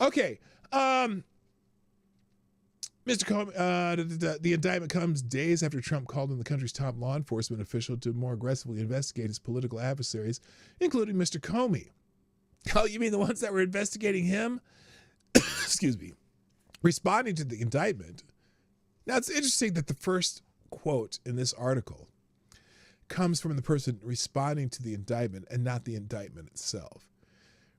Okay. Mr. Comey, the indictment comes days after Trump called on the country's top law enforcement official to more aggressively investigate his political adversaries, including Mr. Comey. Oh, you mean the ones that were investigating him? Excuse me. Responding to the indictment. Now, it's interesting that the first quote in this article comes from the person responding to the indictment and not the indictment itself.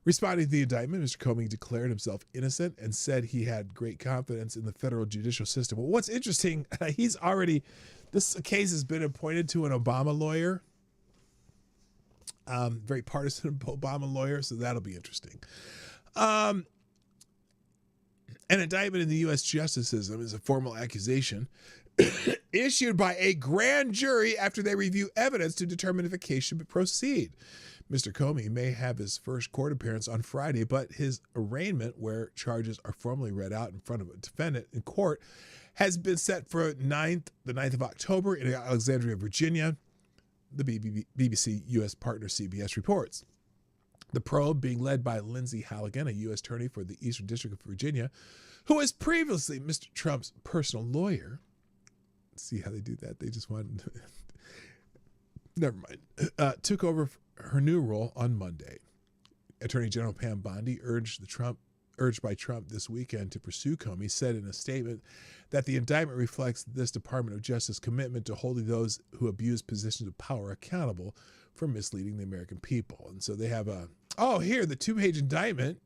Responding to the indictment, Mr. Comey declared himself innocent and said he had great confidence in the federal judicial system. Well, what's interesting, this case has been appointed to an Obama lawyer. Very partisan Obama lawyer, so that'll be interesting. An indictment in the U.S. justice system is a formal accusation issued by a grand jury after they review evidence to determine if a case should proceed. Mr. Comey may have his first court appearance on Friday, but his arraignment, where charges are formally read out in front of a defendant in court, has been set for the 9th of October in Alexandria, Virginia. The BBC U.S. partner CBS reports. The probe being led by Lindsay Halligan, a U.S. attorney for the Eastern District of Virginia, who was previously Mr. Trump's personal lawyer. Let's see how they do that. They just wanted to... Never mind. Took over her new role on Monday. Attorney General Pam Bondi, urged by Trump this weekend to pursue Comey, said in a statement that the indictment reflects this Department of Justice commitment to holding those who abuse positions of power accountable for misleading the American people. And so they have the 2-page indictment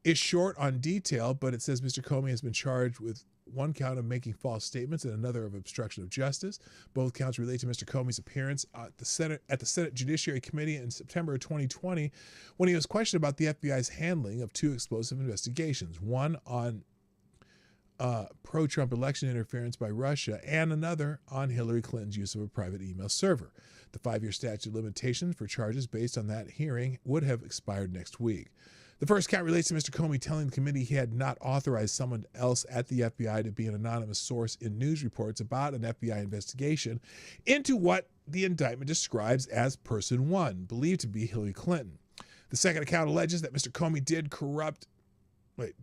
is short on detail, but it says Mr. Comey has been charged with one count of making false statements and another of obstruction of justice. Both counts relate to Mr. Comey's appearance at the Senate Judiciary Committee in September of 2020 when he was questioned about the FBI's handling of 2 explosive investigations, one on pro-Trump election interference by Russia and another on Hillary Clinton's use of a private email server. The 5-year statute of limitations for charges based on that hearing would have expired next week. The first count relates to Mr. Comey telling the committee he had not authorized someone else at the FBI to be an anonymous source in news reports about an FBI investigation into what the indictment describes as Person 1, believed to be Hillary Clinton. The second account alleges that Mr. Comey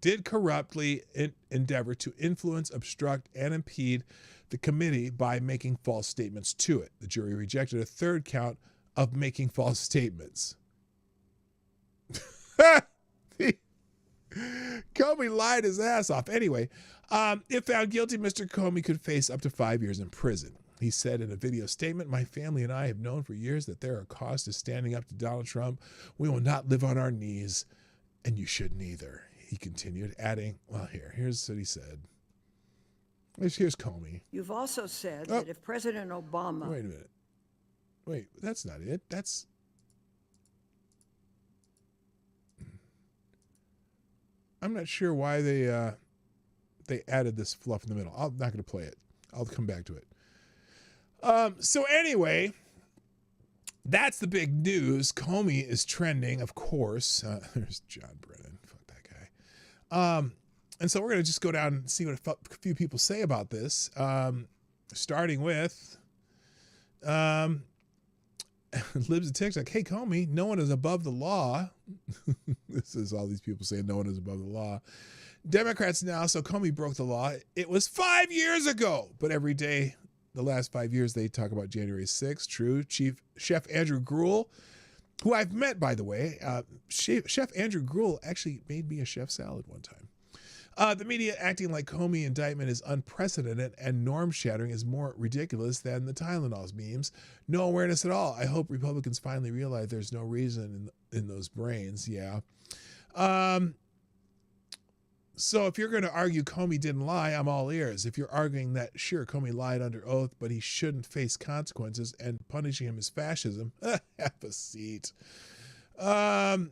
did corruptly endeavor to influence, obstruct, and impede the committee by making false statements to it. The jury rejected a third count of making false statements. Comey lied his ass off. Anyway, if found guilty, Mr. Comey could face up to 5 years in prison. He said in a video statement, "My family and I have known for years that there are costs to standing up to Donald Trump. We will not live on our knees, and you shouldn't either." He continued, adding, well, here's what he said. Here's Comey. You've also said that if President Obama... Wait a minute. Wait, that's not it. That's... I'm not sure why they added this fluff in the middle. I'm not going to play it. I'll come back to it. So anyway, that's the big news. Comey is trending, of course. There's John Brennan. Fuck that guy. And so we're going to just go down and see what a few people say about this. Starting with Libs and TikTok. Hey, Comey, no one is above the law. This is all these people saying no one is above the law. Democrats now, so Comey broke the law. It was 5 years ago, but every day, the last 5 years, they talk about January 6th. True. Chef Andrew Gruel, who I've met, by the way. Chef Andrew Gruel actually made me a chef salad one time. The media acting like Comey indictment is unprecedented and norm-shattering is more ridiculous than the Tylenols memes. No awareness at all. I hope Republicans finally realize there's no reason in those brains. Yeah. So if you're going to argue Comey didn't lie, I'm all ears. If you're arguing that, sure, Comey lied under oath, but he shouldn't face consequences and punishing him is fascism, have a seat. Let's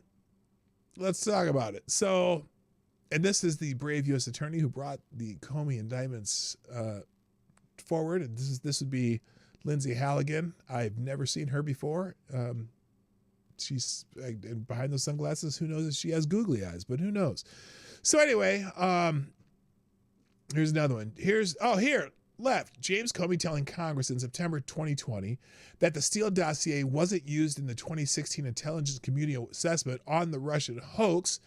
talk about it. So, and this is the brave U.S. attorney who brought the Comey indictments forward. And this would be Lindsay Halligan. I've never seen her before. She's behind those sunglasses. Who knows if she has googly eyes, but who knows? So anyway, here's another one. Here, left. James Comey telling Congress in September 2020 that the Steele dossier wasn't used in the 2016 intelligence community assessment on the Russian hoax.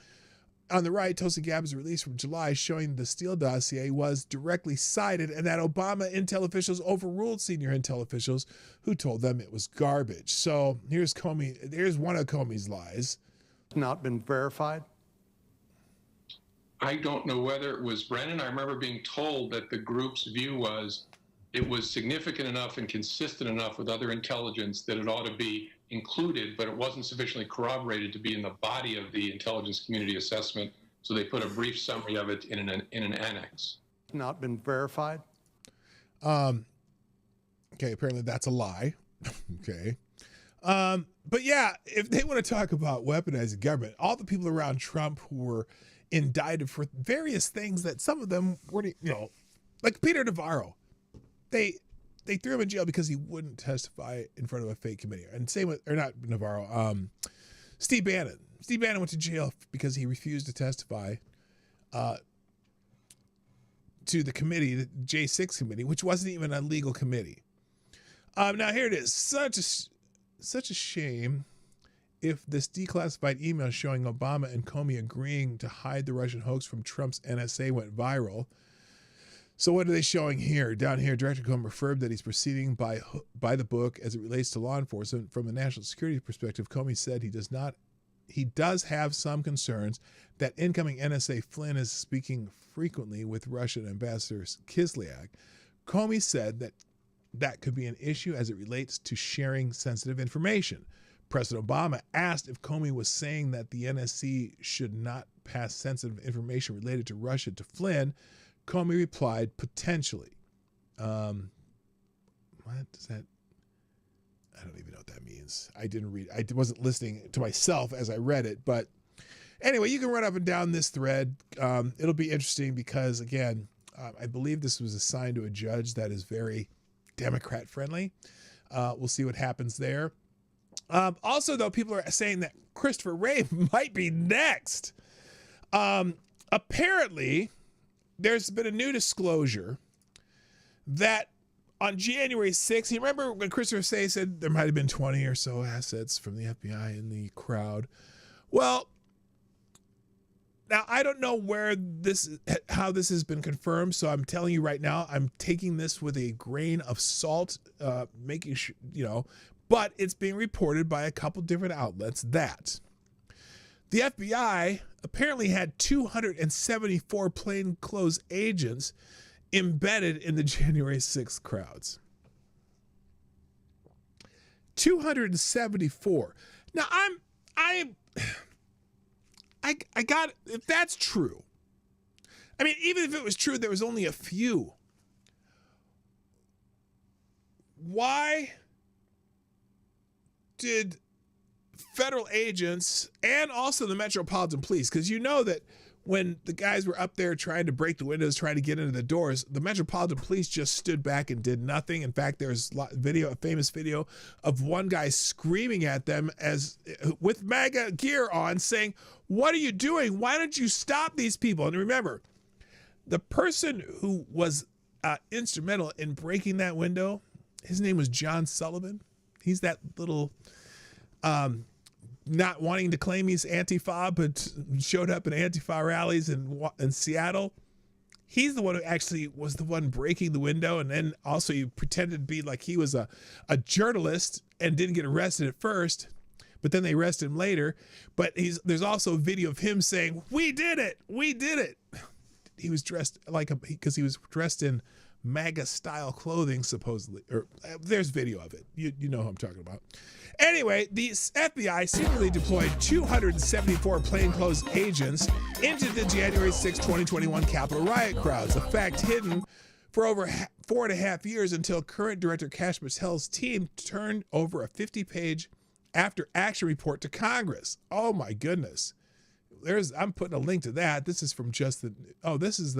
On the right, Tulsi Gabbard's release from July showing the Steele dossier was directly cited and that Obama intel officials overruled senior intel officials who told them it was garbage. So here's Comey. Here's one of Comey's lies. Not been verified. I don't know whether it was Brennan. I remember being told that the group's view was it was significant enough and consistent enough with other intelligence that it ought to be included, but it wasn't sufficiently corroborated to be in the body of the intelligence community assessment. So they put a brief summary of it in an annex. Not been verified. Okay, apparently that's a lie. Okay. But yeah, if they want to talk about weaponizing government, all the people around Trump who were indicted for various things that some of them were, like Peter Navarro, they threw him in jail because he wouldn't testify in front of a fake committee. And same with, or not Navarro, Steve Bannon. Steve Bannon went to jail because he refused to testify to the committee, the J6 committee, which wasn't even a legal committee. Now here it is. Such a shame if this declassified email showing Obama and Comey agreeing to hide the Russian hoax from Trump's NSA went viral. So what are they showing here? Down here, Director Comey affirmed that he's proceeding by the book as it relates to law enforcement. From a national security perspective, Comey said he does have some concerns that incoming NSA Flynn is speaking frequently with Russian Ambassador Kislyak. Comey said that could be an issue as it relates to sharing sensitive information. President Obama asked if Comey was saying that the NSC should not pass sensitive information related to Russia to Flynn. Comey replied, potentially. What does that? I don't even know what that means. I didn't read. I wasn't listening to myself as I read it. But anyway, you can run up and down this thread. It'll be interesting because, again, I believe this was assigned to a judge that is very Democrat friendly. We'll see what happens there. Also, though, people are saying that Christopher Wray might be next. Apparently, there's been a new disclosure that on January 6th, you remember when Christopher Wray said there might have been 20 or so assets from the FBI in the crowd? Well, now I don't know how this has been confirmed, so I'm telling you right now, I'm taking this with a grain of salt, making sure, but it's being reported by a couple different outlets that the FBI apparently had 274 plainclothes agents embedded in the January 6th crowds. 274. Now I got, if that's true, I mean, even if it was true, there was only a few. Why did federal agents and also the Metropolitan Police, because you know that when the guys were up there trying to break the windows, trying to get into the doors, the Metropolitan Police just stood back and did nothing. In fact, there's a famous video of one guy screaming at them with MAGA gear on, saying, "What are you doing? Why don't you stop these people?" And remember, the person who was instrumental in breaking that window, his name was John Sullivan. He's that little not wanting to claim he's Antifa, but showed up in Antifa rallies in Seattle. He's the one who actually was the one breaking the window, and then also he pretended to be like he was a journalist and didn't get arrested at first, but then they arrested him later. But there's also a video of him saying, "We did it! We did it!" he was dressed like because he was dressed in MAGA style clothing, supposedly. Or there's video of it. You know who I'm talking about. Anyway, the FBI secretly deployed 274 plainclothes agents into the January 6, 2021 Capitol riot crowds, a fact hidden for over 4.5 years until current director Kash Patel's team turned over a 50-page after action report to Congress. Oh my goodness. I'm putting a link to that. This is from this is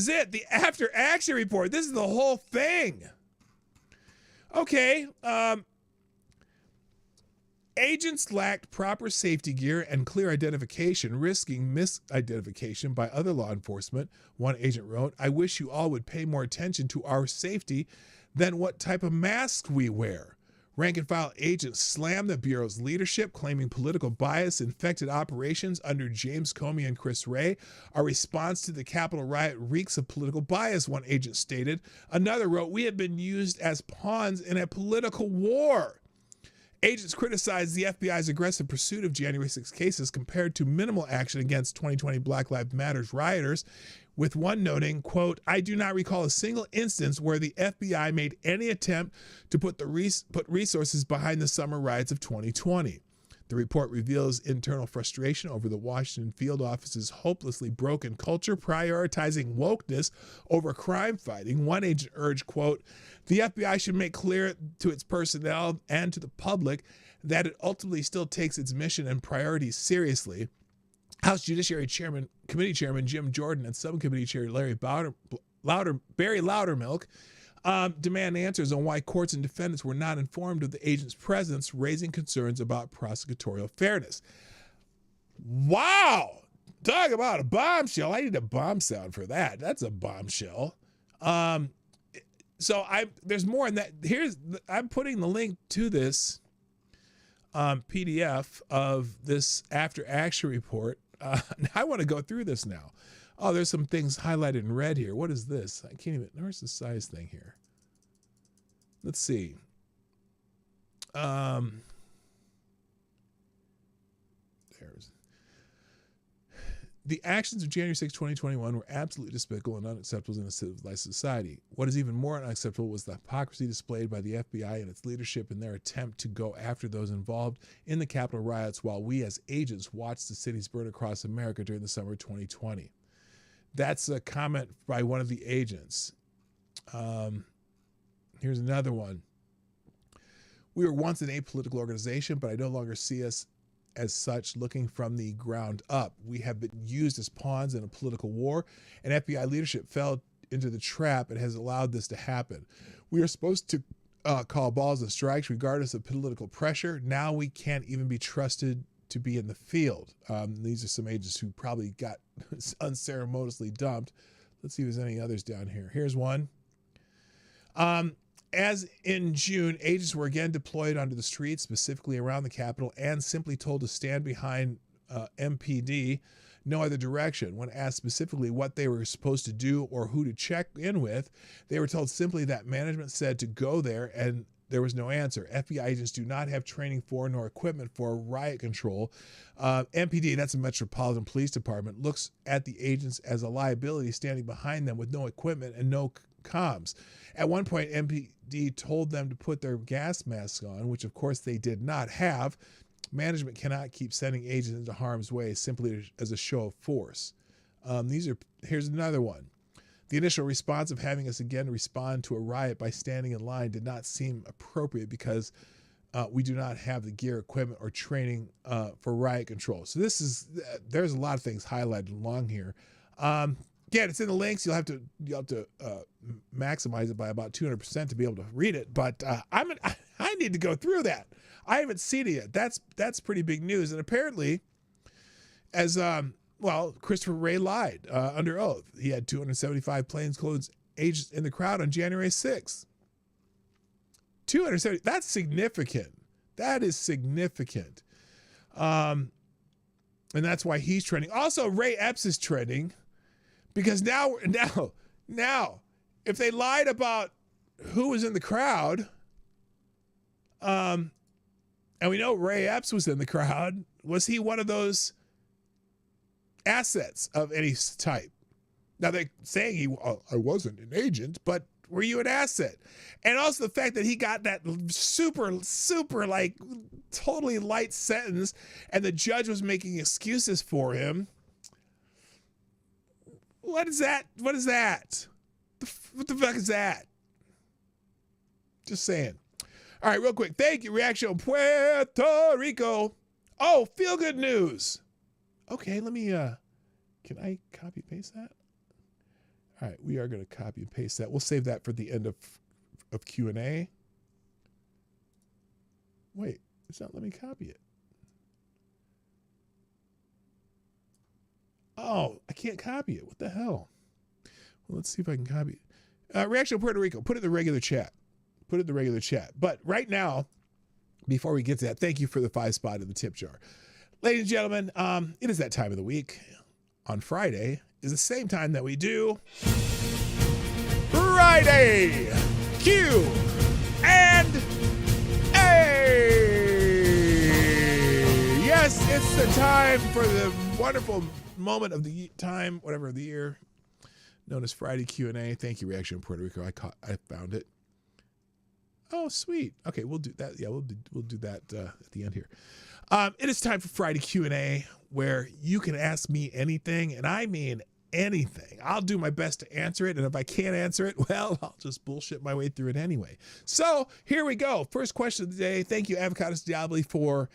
it. The after action report. This is the whole thing. Okay. Agents lacked proper safety gear and clear identification, risking misidentification by other law enforcement. One agent wrote, "I wish you all would pay more attention to our safety than what type of masks we wear." Rank and file agents slammed the Bureau's leadership, claiming political bias infected operations under James Comey and Chris Wray. "Our response to the Capitol riot reeks of political bias," one agent stated. Another wrote, "We have been used as pawns in a political war." Agents criticized the FBI's aggressive pursuit of January 6 cases compared to minimal action against 2020 Black Lives Matter rioters, with one noting, quote, "I do not recall a single instance where the FBI made any attempt to put resources behind the summer riots of 2020. The report reveals internal frustration over the Washington field office's hopelessly broken culture, prioritizing wokeness over crime fighting. One agent urged, quote, "The FBI should make clear to its personnel and to the public that it ultimately still takes its mission and priorities seriously." House Judiciary Committee Chairman Jim Jordan and Subcommittee Chair Barry Loudermilk demand answers on why courts and defendants were not informed of the agent's presence, raising concerns about prosecutorial fairness. Wow! Talk about a bombshell. I need a bomb sound for that. That's a bombshell. There's more in that. I'm putting the link to this PDF of this after action report. I want to go through this now. Oh, there's some things highlighted in red here. What is this? I can't even, where's the size thing here? Let's see. The actions of January 6, 2021 were absolutely despicable and unacceptable in a civilized society. What is even more unacceptable was the hypocrisy displayed by the FBI and its leadership in their attempt to go after those involved in the Capitol riots while we as agents watched the cities burn across America during the summer of 2020. That's a comment by one of the agents. Here's another one. "We were once an apolitical organization, but I no longer see us as such looking from the ground up. We have been used as pawns in a political war, and FBI leadership fell into the trap and has allowed this to happen. We are supposed to call balls and strikes regardless of political pressure. Now we can't even be trusted to be in the field." These are some agents who probably got unceremoniously dumped. Let's see if there's any others down here. Here's one. As in June, agents were again deployed onto the streets, specifically around the Capitol, and simply told to stand behind MPD, no other direction. When asked specifically what they were supposed to do or who to check in with, they were told simply that management said to go there, and there was no answer. FBI agents do not have training for nor equipment for riot control. MPD, that's the Metropolitan Police Department, looks at the agents as a liability, standing behind them with no equipment and no comms. At one point, MPD told them to put their gas masks on, which of course they did not have. Management cannot keep sending agents into harm's way simply as a show of force. Here's another one. The initial response of having us again respond to a riot by standing in line did not seem appropriate because we do not have the gear, equipment, or training for riot control. So there's a lot of things highlighted along here. Again, it's in the links. You'll have to maximize it by about 200% to be able to read it. But I need to go through that. I haven't seen it yet. That's pretty big news. And apparently, as Christopher Wray lied under oath. He had 275 plainclothes agents in the crowd on January 6th. 270. That's significant. That is significant. And that's why he's trending. Also, Ray Epps is trending. Because now, if they lied about who was in the crowd, and we know Ray Epps was in the crowd, was he one of those assets of any type. Now they're saying I wasn't an agent, but were you an asset? And also the fact that he got that super like totally light sentence and the judge was making excuses for him. What is that? What is that? What the fuck is that? Just saying. All right, real quick. Thank you, Reaction Puerto Rico. Oh, feel good news. Okay, let me, can I copy paste that? All right, we are going to copy and paste that. We'll save that for the end of Q&A. Wait, it's not letting me copy it. Oh, I can't copy it. What the hell? Well, let's see if I can copy it. Reaction Puerto Rico, put it in the regular chat. Put it in the regular chat. But right now, before we get to that, thank you for the 5 spot in the tip jar. Ladies and gentlemen, it is that time of the week. On Friday is the same time that we do Friday Q and A. Yes, it's the time for the wonderful moment of the time, whatever of the year, known as Friday Q&A. Thank you, Reaction Puerto Rico. I found it. Oh, sweet. Okay, we'll do that. Yeah, we'll do that at the end here. It is time for Friday Q&A, where you can ask me anything, and I mean anything. I'll do my best to answer it, and if I can't answer it, well, I'll just bullshit my way through it anyway. So here we go. First question of the day. Thank you, Avocados Diabli, for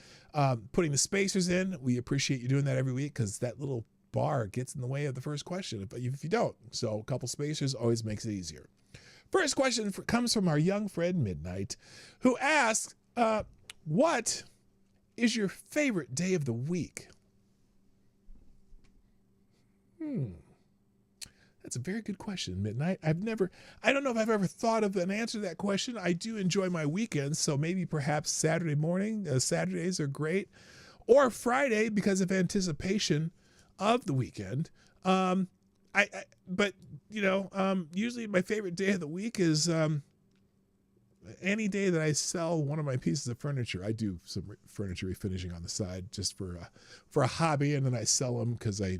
putting the spacers in. We appreciate you doing that every week because that little bar gets in the way of the first question if you don't. So a couple spacers always makes it easier. First question comes from our young friend Midnight, who asks, what is your favorite day of the week? That's a very good question, Midnight. I don't know if I've ever thought of an answer to that question. I do enjoy my weekends, so maybe perhaps Saturday morning. Saturdays are great. Or Friday because of anticipation of the weekend. But usually my favorite day of the week is any day that I sell one of my pieces of furniture. I do some furniture refinishing on the side just for a hobby, and then I sell them because I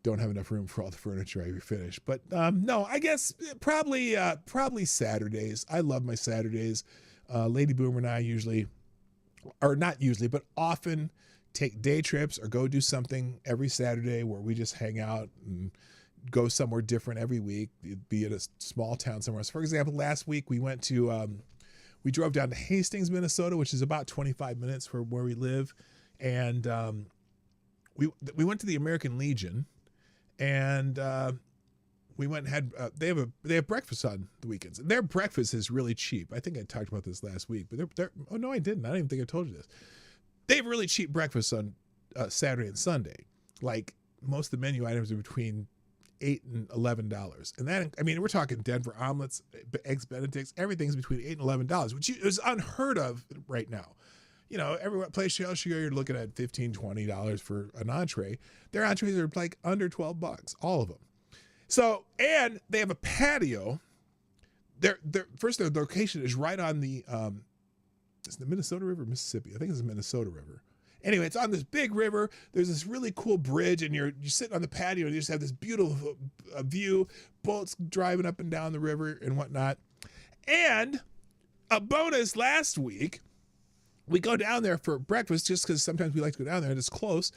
don't have enough room for all the furniture I refinish. But no, I guess probably Saturdays. I love my Saturdays. Lady Boomer and I usually, or not usually, but often take day trips or go do something every Saturday where we just hang out and go somewhere different every week, be it a small town somewhere else. For example, last week we went to, we drove down to Hastings, Minnesota, which is about 25 minutes from where we live. And we went to the American Legion, and we went and had, they have breakfast on the weekends. And their breakfast is really cheap. I think I talked about this last week, but oh no, I didn't. I don't even think I told you this. They have really cheap breakfast on Saturday and Sunday. Like most of the menu items are between $8 and $11. And that, I mean, we're talking Denver omelets, eggs Benedicts, everything's between $8 and $11, which is unheard of right now. You know, every place else you go, you're looking at $15, $20 for an entree. Their entrees are like under $12, all of them. So, and they have a patio. Their location is right on the, it's the Minnesota River, Mississippi. I think it's the Minnesota River. Anyway, it's on this big river. There's this really cool bridge, and you're sitting on the patio, and you just have this beautiful view, boats driving up and down the river and whatnot. And a bonus last week, we go down there for breakfast just because sometimes we like to go down there and it's close.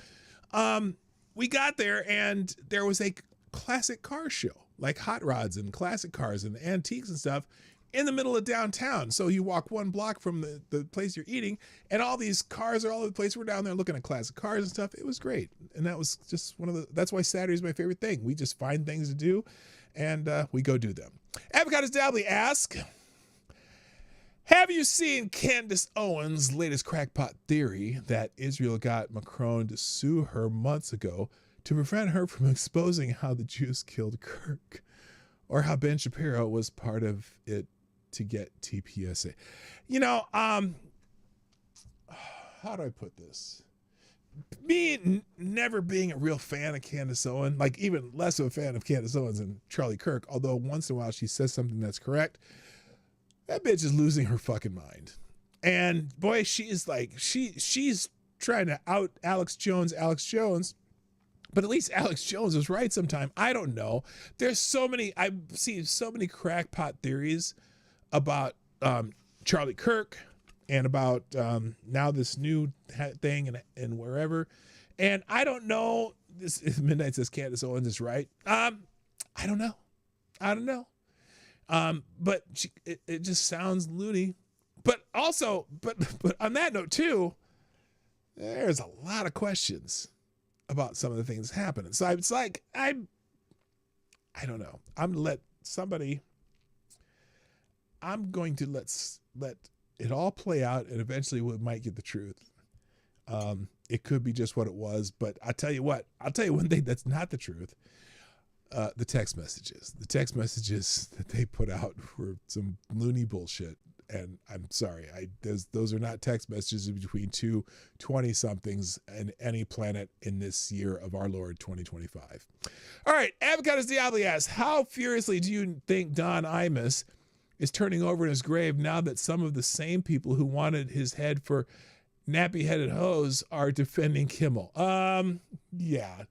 We got there, and there was a classic car show, like hot rods and classic cars and antiques and stuff, in the middle of downtown. So you walk one block from the place you're eating, and all these cars are all over the place. We're down there looking at classic cars and stuff. It was great. And that was just that's why Saturday is my favorite thing. We just find things to do, and we go do them. Avocados Dabbly asks, have you seen Candace Owens' latest crackpot theory that Israel got Macron to sue her months ago to prevent her from exposing how the Jews killed Kirk, or how Ben Shapiro was part of it to get TPSA? You know, how do I put this? Me never being a real fan of Candace Owens, like even less of a fan of Candace Owens than Charlie Kirk, although once in a while she says something that's correct. That bitch is losing her fucking mind. And boy, she is like, she's trying to out Alex Jones, But at least Alex Jones was right sometime. I don't know. There's so many, I've seen so many crackpot theories about Charlie Kirk and about now this new thing and wherever. And I don't know. This Midnight says Candace Owens is right. I don't know. But it just sounds loony. But also, but on that note too, there's a lot of questions about some of the things happening. So it's like, I don't know. I'm going to let it all play out, and eventually we might get the truth. It could be just what it was, but I'll tell you one thing that's not the truth. The text messages that they put out were some loony bullshit. And I'm sorry, those are not text messages between two 20-somethings and any planet in this year of our Lord 2025. All right, Avocados Diablo asks, how furiously do you think Don Imus is turning over in his grave now that some of the same people who wanted his head for nappy-headed hoes are defending Kimmel? Yeah,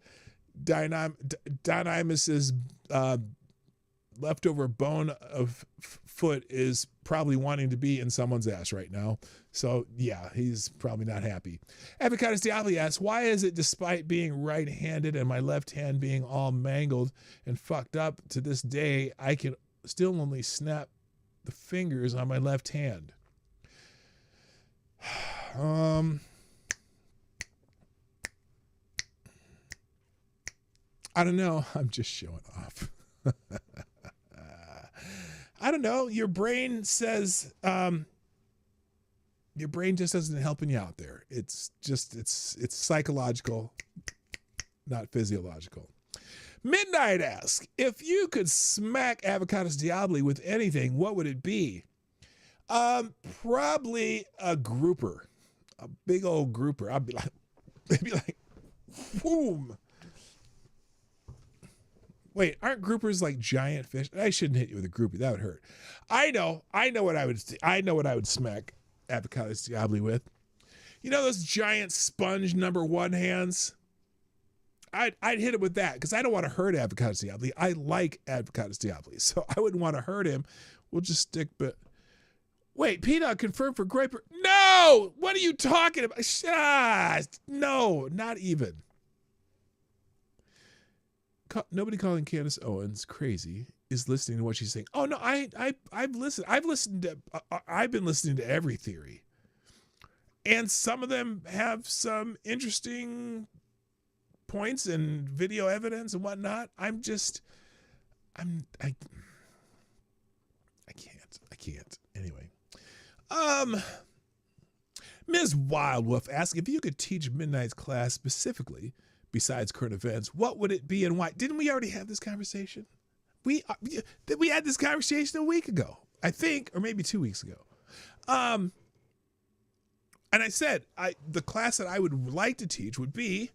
Don Imus's leftover bone of foot is probably wanting to be in someone's ass right now. So yeah, he's probably not happy. Avocados Diablo asks, why is it despite being right-handed and my left hand being all mangled and fucked up to this day, I can still only snap the fingers on my left hand? I don't know. I'm just showing off. I don't know. Your brain says, your brain just isn't helping you out there. It's psychological, not physiological. Midnight asks, if you could smack Avocados Diablo with anything, what would it be? Probably a grouper, a big old grouper. I'd be like, boom. Wait, aren't groupers like giant fish? I shouldn't hit you with a groupie. That would hurt. I know what I would smack Avocados Diablo with. You know those giant sponge #1 hands? I'd hit it with that because I don't want to hurt Avocados Diablo. I like Avocados Diablo, so I wouldn't want to hurt him. We'll just stick, but wait, PDawg confirmed for Graper. No! What are you talking about? No, not even. Nobody calling Candace Owens crazy is listening to what she's saying. Oh no, I've listened. I've been listening to every theory, and some of them have some interesting points and video evidence and whatnot. I can't. Anyway, Ms. Wildwolf asked if you could teach Midnight's class specifically. Besides current events, what would it be and why? Didn't we already have this conversation? We had this conversation a week ago, I think, or maybe 2 weeks ago. And I said the class that I would like to teach would be,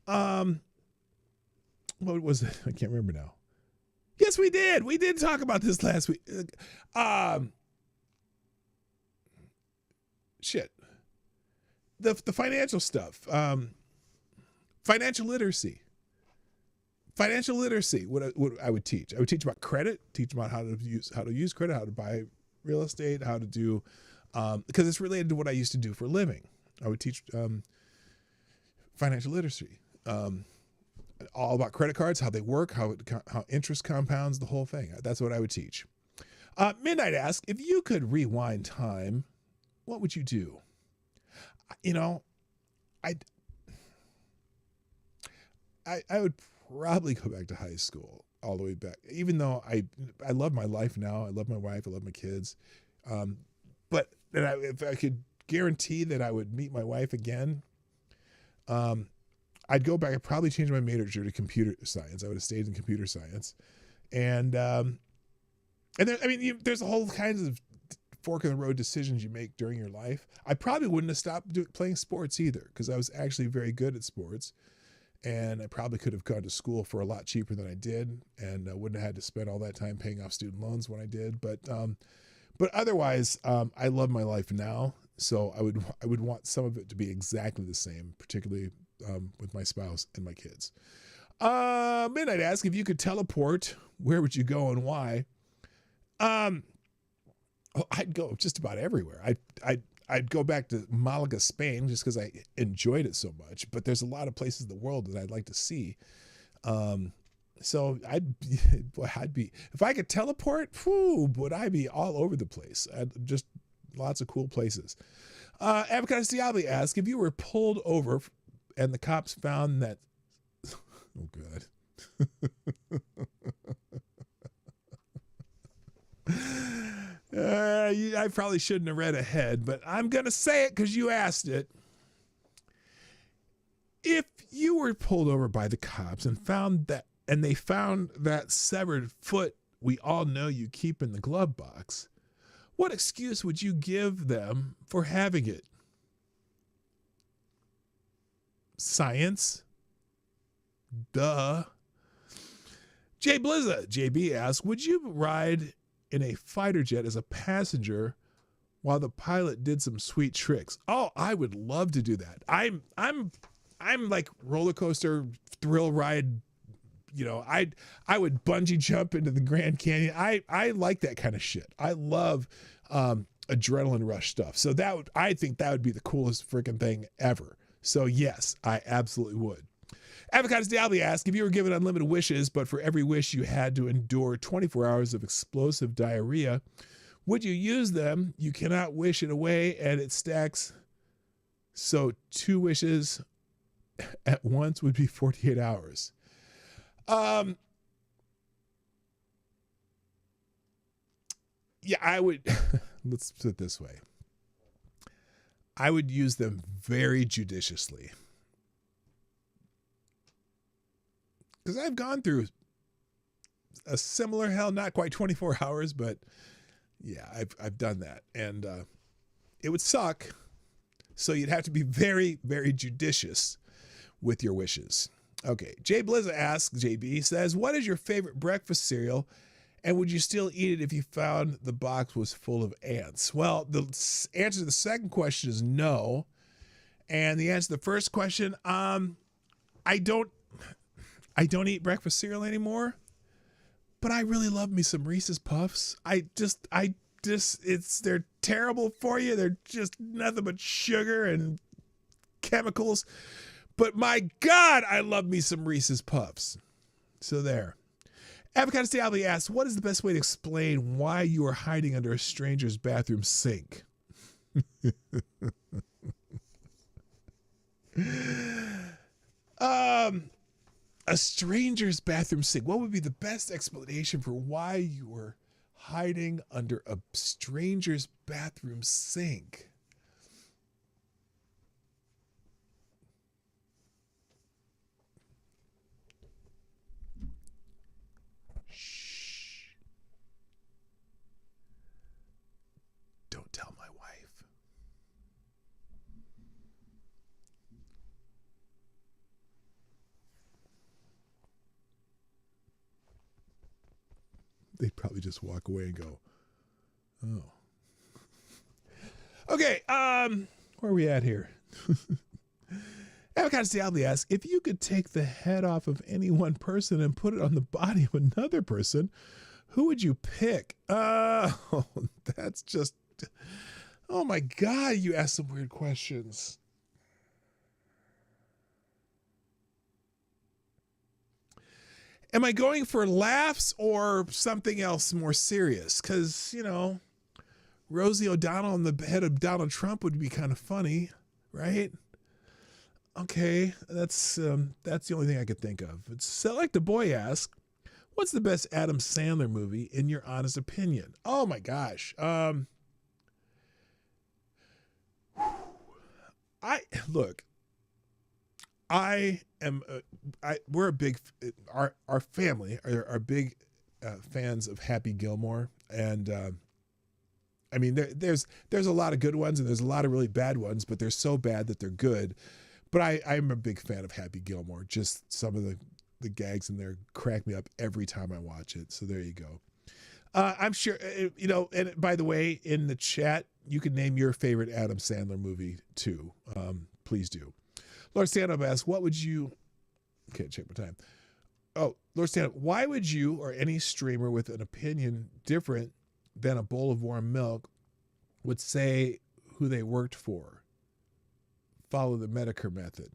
what was it? I can't remember now. Yes, we did. We did talk about this last week. Shit. The financial stuff. Financial literacy. What I would teach. I would teach about credit, teach about how to use credit, how to buy real estate, how to do, because it's related to what I used to do for a living. I would teach financial literacy, all about credit cards, how they work, how interest compounds, the whole thing. That's what I would teach. Midnight asks, if you could rewind time, what would you do? You know, I would probably go back to high school, all the way back, even though I love my life now. I love my wife. I love my kids. But if I could guarantee that I would meet my wife again, I'd go back. I'd probably change my major to computer science. I would have stayed in computer science. And there, there's a whole kinds of fork in the road decisions you make during your life. I probably wouldn't have stopped playing sports either, because I was actually very good at sports. And I probably could have gone to school for a lot cheaper than I did, and wouldn't have had to spend all that time paying off student loans when I did. But otherwise, I love my life now, so I would want some of it to be exactly the same, particularly with my spouse and my kids. Midnight asks if you could teleport, where would you go and why? I'd go just about everywhere. I'd go back to Malaga, Spain, just because I enjoyed it so much. But there's a lot of places in the world that I'd like to see. So I'd be, if I could teleport, would I be all over the place? Just lots of cool places. Avocado Diabli asks if you were pulled over and the cops found that, oh God. I probably shouldn't have read ahead, but I'm going to say it because you asked it. If you were pulled over by the cops and they found that severed foot we all know you keep in the glove box, what excuse would you give them for having it? Science? Duh. Jay Blizza, JB asks, would you ride in a fighter jet as a passenger while the pilot did some sweet tricks? Oh, I would love to do that. I'm like roller coaster thrill ride. You know, I would bungee jump into the Grand Canyon. I like that kind of shit. I love adrenaline rush stuff. So I think that would be the coolest freaking thing ever. So yes, I absolutely would. Avocados Diabli asks, if you were given unlimited wishes, but for every wish you had to endure 24 hours of explosive diarrhea, would you use them? You cannot wish it away and it stacks. So 2 wishes at once would be 48 hours. Yeah, I would, let's put it this way. I would use them very judiciously. Because I've gone through a similar hell, not quite 24 hours, but yeah, I've done that. And it would suck. So you'd have to be very, very judicious with your wishes. Okay, Jay Blizza asks, JB says, what is your favorite breakfast cereal? And would you still eat it if you found the box was full of ants? Well, the answer to the second question is no. And the answer to the first question, I don't eat breakfast cereal anymore, but I really love me some Reese's Puffs. They're terrible for you. They're just nothing but sugar and chemicals. But my God, I love me some Reese's Puffs. So there. Avocado Diabli asks, what is the best way to explain why you are hiding under a stranger's bathroom sink? A stranger's bathroom sink. What would be the best explanation for why you were hiding under a stranger's bathroom sink? Shh. Don't tell my wife. They'd probably just walk away and go, oh. Okay, where are we at here? Avocado Diabli asks, if you could take the head off of any one person and put it on the body of another person, who would you pick? Oh, that's just, oh my God, you asked some weird questions. Am I going for laughs or something else more serious? Because, you know, Rosie O'Donnell on the head of Donald Trump would be kind of funny, right? Okay, that's the only thing I could think of. Select a Boy asks, what's the best Adam Sandler movie in your honest opinion? Oh my gosh. We're a big, our family are big fans of Happy Gilmore, and I mean there's a lot of good ones and there's a lot of really bad ones, but they're so bad that they're good. But I'm a big fan of Happy Gilmore. Just some of the gags in there crack me up every time I watch it. So there you go. I'm sure, you know, and by the way, in the chat, you can name your favorite Adam Sandler movie too. Please do. Lord Stanhope asks, what would you, okay, check my time. Lord Stand Up, why would you or any streamer with an opinion different than a bowl of warm milk would say who they worked for? Follow the Medicare method.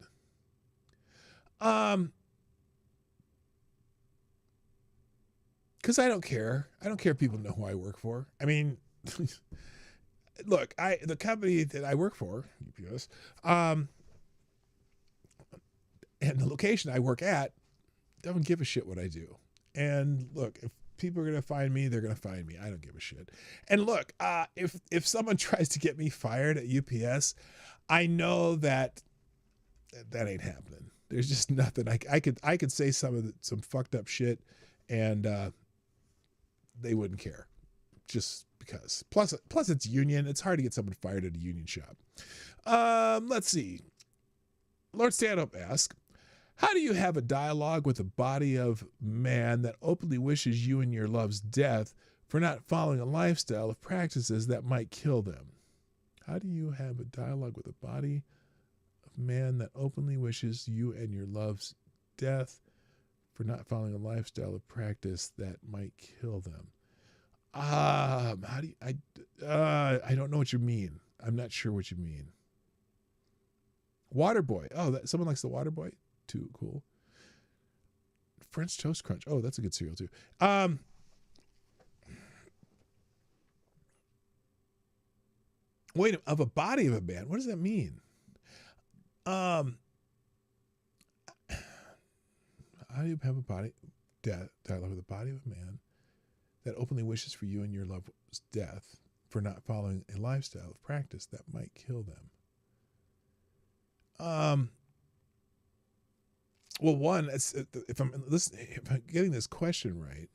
Because I don't care. I don't care if people know who I work for. I mean, look, the company that I work for, UPS, and the location I work at, don't give a shit what I do. And look, if people are going to find me, they're going to find me. I don't give a shit. And look, if someone tries to get me fired at UPS, I know that ain't happening. There's just nothing. I could say some fucked up shit, and they wouldn't care, just because. Plus it's union. It's hard to get someone fired at a union shop. Let's see. Lord Stand Up asks, how do you have a dialogue with a body of man that openly wishes you and your love's death for not following a lifestyle of practices that might kill them? How do you have a dialogue with a body of man that openly wishes you and your love's death for not following a lifestyle of practice that might kill them? How do you, I don't know what you mean. I'm not sure what you mean. Waterboy. Oh, someone likes the Waterboy? Too cool. French Toast Crunch. Oh, that's a good cereal too. Wait, of a body of a man. What does that mean? How do you have a body dialogue with the body of a man that openly wishes for you and your love's death for not following a lifestyle of practice that might kill them? Well, one, if I'm getting this question right,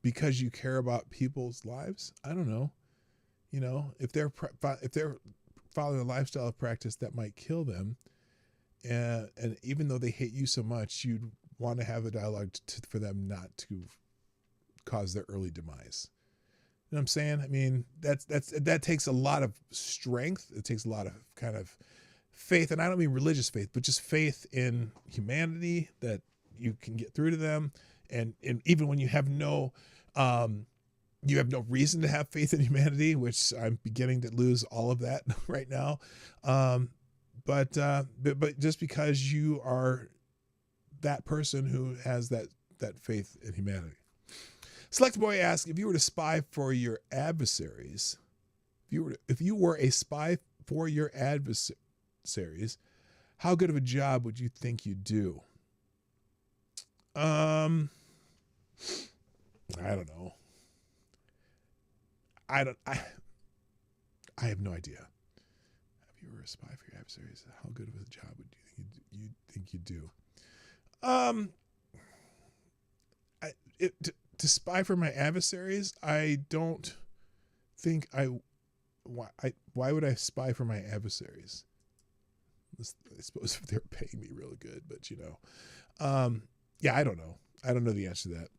because you care about people's lives, I don't know. You know, if they're following a lifestyle of practice that might kill them, and even though they hate you so much, you'd want to have a dialogue for them not to cause their early demise. You know what I'm saying? I mean, that takes a lot of strength. It takes a lot of kind of faith, and I don't mean religious faith, but just faith in humanity that you can get through to them. And even when you have no reason to have faith in humanity, which I'm beginning to lose all of that right now. But just because you are that person who has that faith in humanity. Select Boy asks, if you were to spy for your adversaries, if you were a spy for your adversaries, how good of a job would you think you'd do? I don't know. I have no idea. If you were a spy for your adversaries, how good of a job would you think you'd do? To spy for my adversaries, I don't think why would I spy for my adversaries? I suppose if they're paying me really good, but yeah, I don't know. I don't know the answer to that.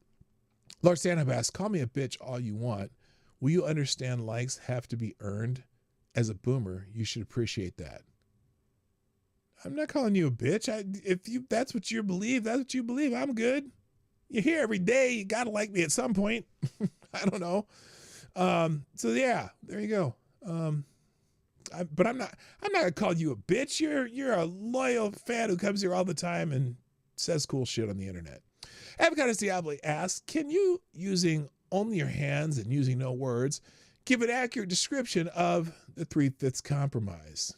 Lord Stanhope asks, call me a bitch all you want. Will you understand likes have to be earned? As a boomer, you should appreciate that. I'm not calling you a bitch. That's what you believe, that's what you believe. I'm good. You're here every day. You got to like me at some point. I don't know. So yeah, there you go. But I'm not going to call you a bitch. You're a loyal fan who comes here all the time and says cool shit on the internet. Avocados Diablo asks, can you, using only your hands and using no words, give an accurate description of the 3/5 compromise?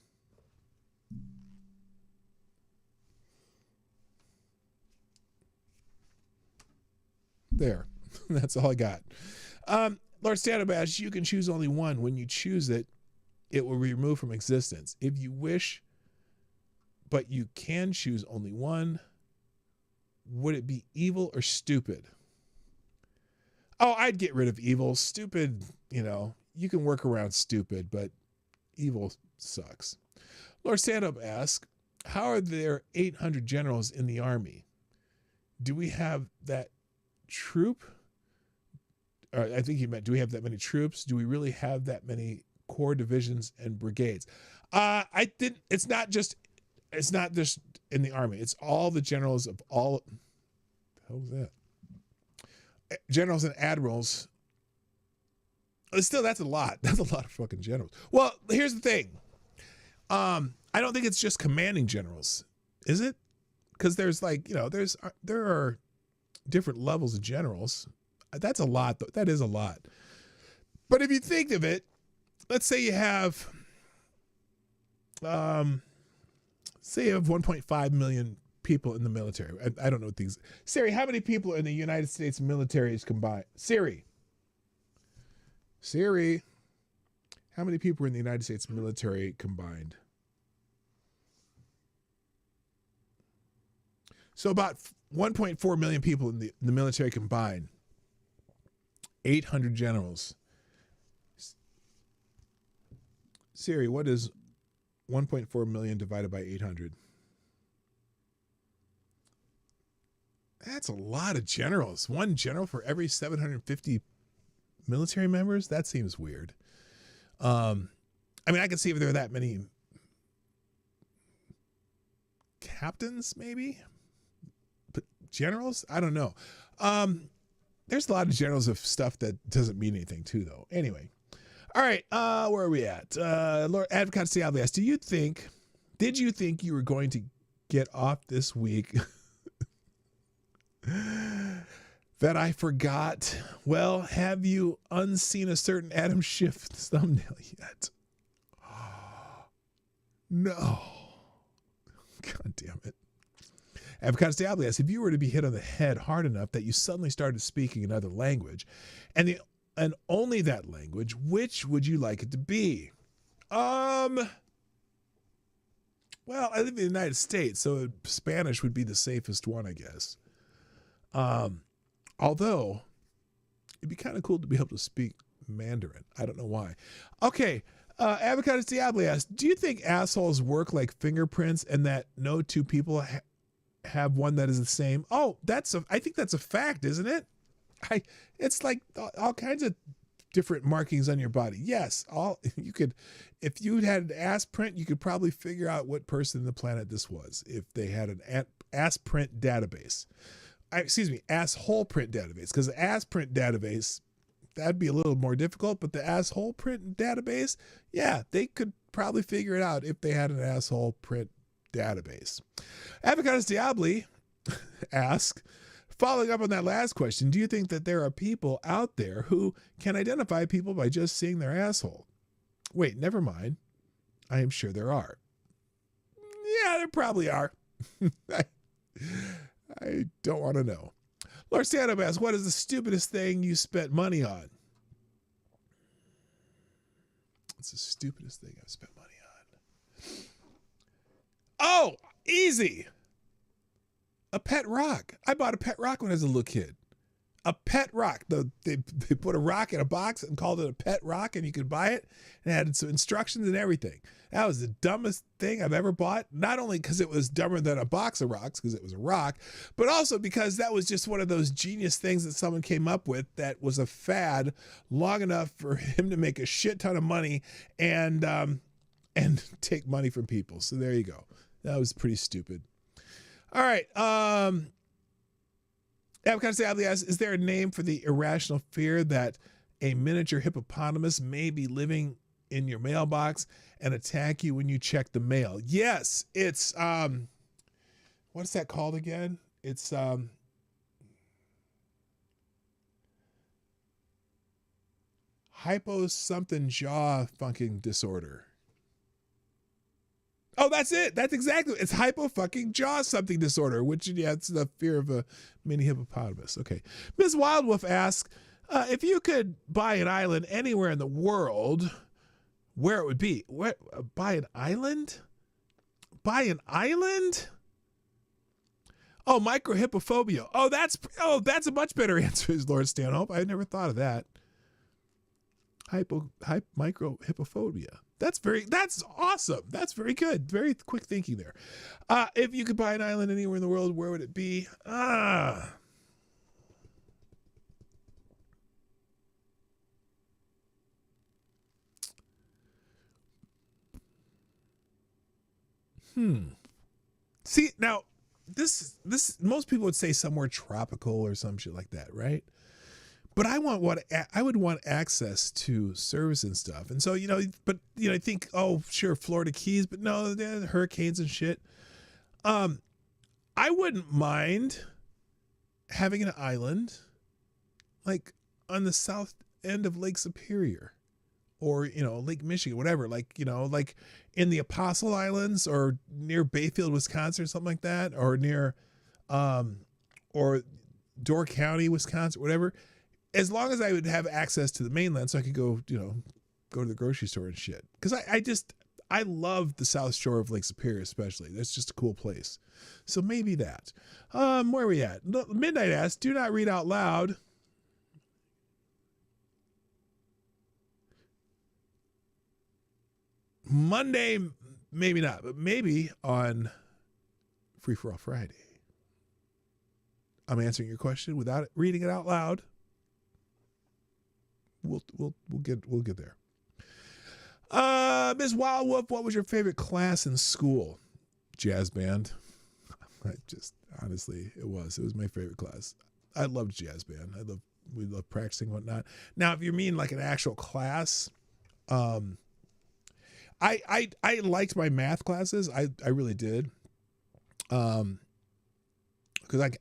There. That's all I got. Lord Stanobash, you can choose only one. When you choose it, it will be removed from existence. If you wish, but you can choose only one, would it be evil or stupid? Oh, I'd get rid of evil. Stupid, you can work around stupid, but evil sucks. Lord Stand-Up asks, how are there 800 generals in the army? Do we have that troop? I think he meant, do we have that many troops? Do we really have that many corps, divisions, and brigades? I didn't. It's not just in the Army. It's all the generals of all. How was that? Generals and admirals. Still, that's a lot. That's a lot of fucking generals. Well, here's the thing. I don't think it's just commanding generals, is it? Because there's there are different levels of generals. That's a lot. That is a lot. But if you think of it, let's say you have, say you have 1.5 million people in the military. I don't know what these. Siri, how many people in the United States military is combined? Siri, how many people are in the United States military combined? So about 1.4 million people in the military combined. 800 generals. Siri, what is 1.4 million divided by 800? That's a lot of generals. One general for every 750 military members? That seems weird. I mean, I could see if there are that many captains, maybe? But generals? I don't know. There's a lot of generals of stuff that doesn't mean anything too, though. Anyway. All right, where are we at? Lord Advocate Segal asks, did you think you were going to get off this week that I forgot? Well, have you unseen a certain Adam Schiff thumbnail yet? No. God damn it. Advocate Segal asks, if you were to be hit on the head hard enough that you suddenly started speaking another language, and only that language, which would you like it to be? Well, I live in the United States, so Spanish would be the safest one, I guess. Although, it'd be kind of cool to be able to speak Mandarin. I don't know why. Okay, Avocado Diablo asks, do you think assholes work like fingerprints and that no two people have one that is the same? Oh, I think that's a fact, isn't it? It's like all kinds of different markings on your body. Yes, if you had an ass print, you could probably figure out what person on the planet this was if they had an ass print database. Asshole print database. Because the ass print database, that'd be a little more difficult, but the asshole print database, yeah, they could probably figure it out if they had an asshole print database. Avocados Diabli asks, following up on that last question, do you think that there are people out there who can identify people by just seeing their asshole? Wait, never mind. I am sure there are. Yeah, there probably are. I don't want to know. Lord Stanhope asks, what is the stupidest thing you spent money on? What's the stupidest thing I've spent money on? Oh, easy. A pet rock. I bought a pet rock when I was a little kid. A pet rock. They put a rock in a box and called it a pet rock, and you could buy it and it had some instructions and everything. That was the dumbest thing I've ever bought. Not only because it was dumber than a box of rocks because it was a rock, but also because that was just one of those genius things that someone came up with that was a fad long enough for him to make a shit ton of money and take money from people. So there you go. That was pretty stupid. All right. Sadly asks, is there a name for the irrational fear that a miniature hippopotamus may be living in your mailbox and attack you when you check the mail? Yes, it's what's that called again? It's hypo something jaw funking disorder. Oh, that's it. That's exactly it. It's hypo fucking jaw something disorder, which, yeah, it's the fear of a mini hippopotamus. Okay. Ms. Wildwolf asks, if you could buy an island anywhere in the world, where it would be? Buy an island? Buy an island? Oh, microhippophobia. Oh, that's a much better answer, is Lord Stanhope. I never thought of that. Microhippophobia. That's awesome. That's very good. Very quick thinking there. If you could buy an island anywhere in the world, where would it be? See, now, this most people would say somewhere tropical or some shit like that, right? But I would want access to service and stuff. And so, I think, oh, sure, Florida Keys, but no, the hurricanes and shit. I wouldn't mind having an island like on the south end of Lake Superior or, Lake Michigan, whatever, like in the Apostle Islands or near Bayfield, Wisconsin or something like that, or near, or Door County, Wisconsin, whatever. As long as I would have access to the mainland so I could go, go to the grocery store and shit. Because I love the South Shore of Lake Superior, especially. That's just a cool place. So maybe that. Where are we at? Midnight asks, do not read out loud. Monday, maybe not, but maybe on Free for All Friday. I'm answering your question without reading it out loud. We'll get there. Ms. Wild Wolf, what was your favorite class in school? Jazz band. Honestly, it was my favorite class. I loved jazz band. We loved practicing and whatnot. Now, if you mean like an actual class, I liked my math classes. I really did. Because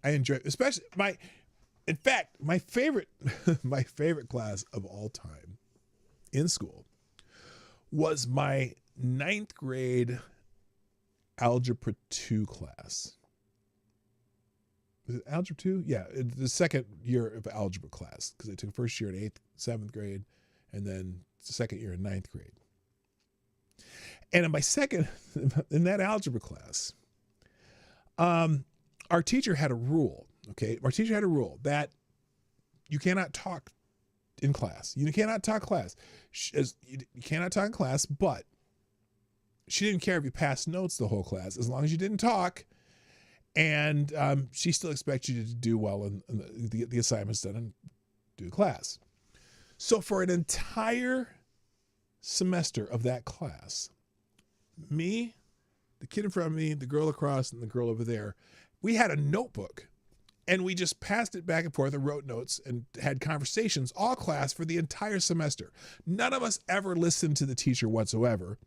I enjoy, especially in fact, my favorite class of all time in school was my 9th grade Algebra 2 class. Was it Algebra 2? Yeah, the second year of algebra class, because I took first year in 8th, 7th grade, and then the second year in 9th grade. And in in that algebra class, our teacher had a rule, okay? Our teacher had a rule that you cannot talk in class. You cannot talk you cannot talk in class, but she didn't care if you passed notes the whole class, as long as you didn't talk. And she still expects you to do well and get the assignments done and do the class. So for an entire semester of that class, me, the kid in front of me, the girl across, and the girl over there, we had a notebook and we just passed it back and forth and wrote notes and had conversations all class for the entire semester. None of us ever listened to the teacher whatsoever,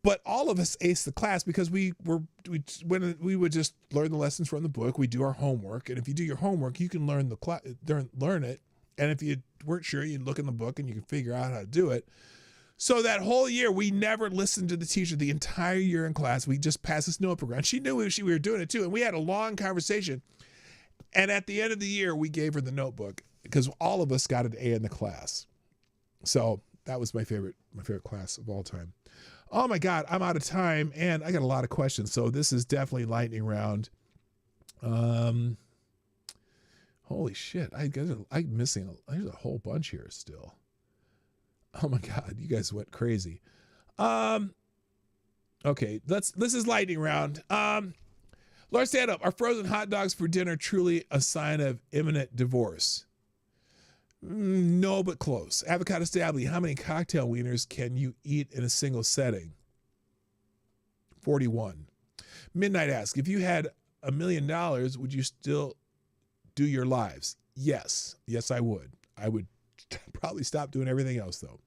but all of us aced the class because we would just learn the lessons from the book. We do our homework, and if you do your homework, you can learn it. And if you weren't sure, you'd look in the book and you can figure out how to do it. So that whole year, we never listened to the teacher the entire year in class. We just passed this notebook around. She knew we were doing it too. And we had a long conversation. And at the end of the year, we gave her the notebook because all of us got an A in the class. So that was my favorite class of all time. Oh my God, I'm out of time and I got a lot of questions. So this is definitely lightning round. Holy shit. I'm missing there's a whole bunch here still. Oh my God, you guys went crazy. Okay, this is lightning round. Laura, stand up. Are frozen hot dogs for dinner truly a sign of imminent divorce? No, but close. Avocado Stably, how many cocktail wieners can you eat in a single setting? 41. Midnight asks, if you had $1 million, would you still do your lives? Yes. Yes, I would. I would probably stop doing everything else, though.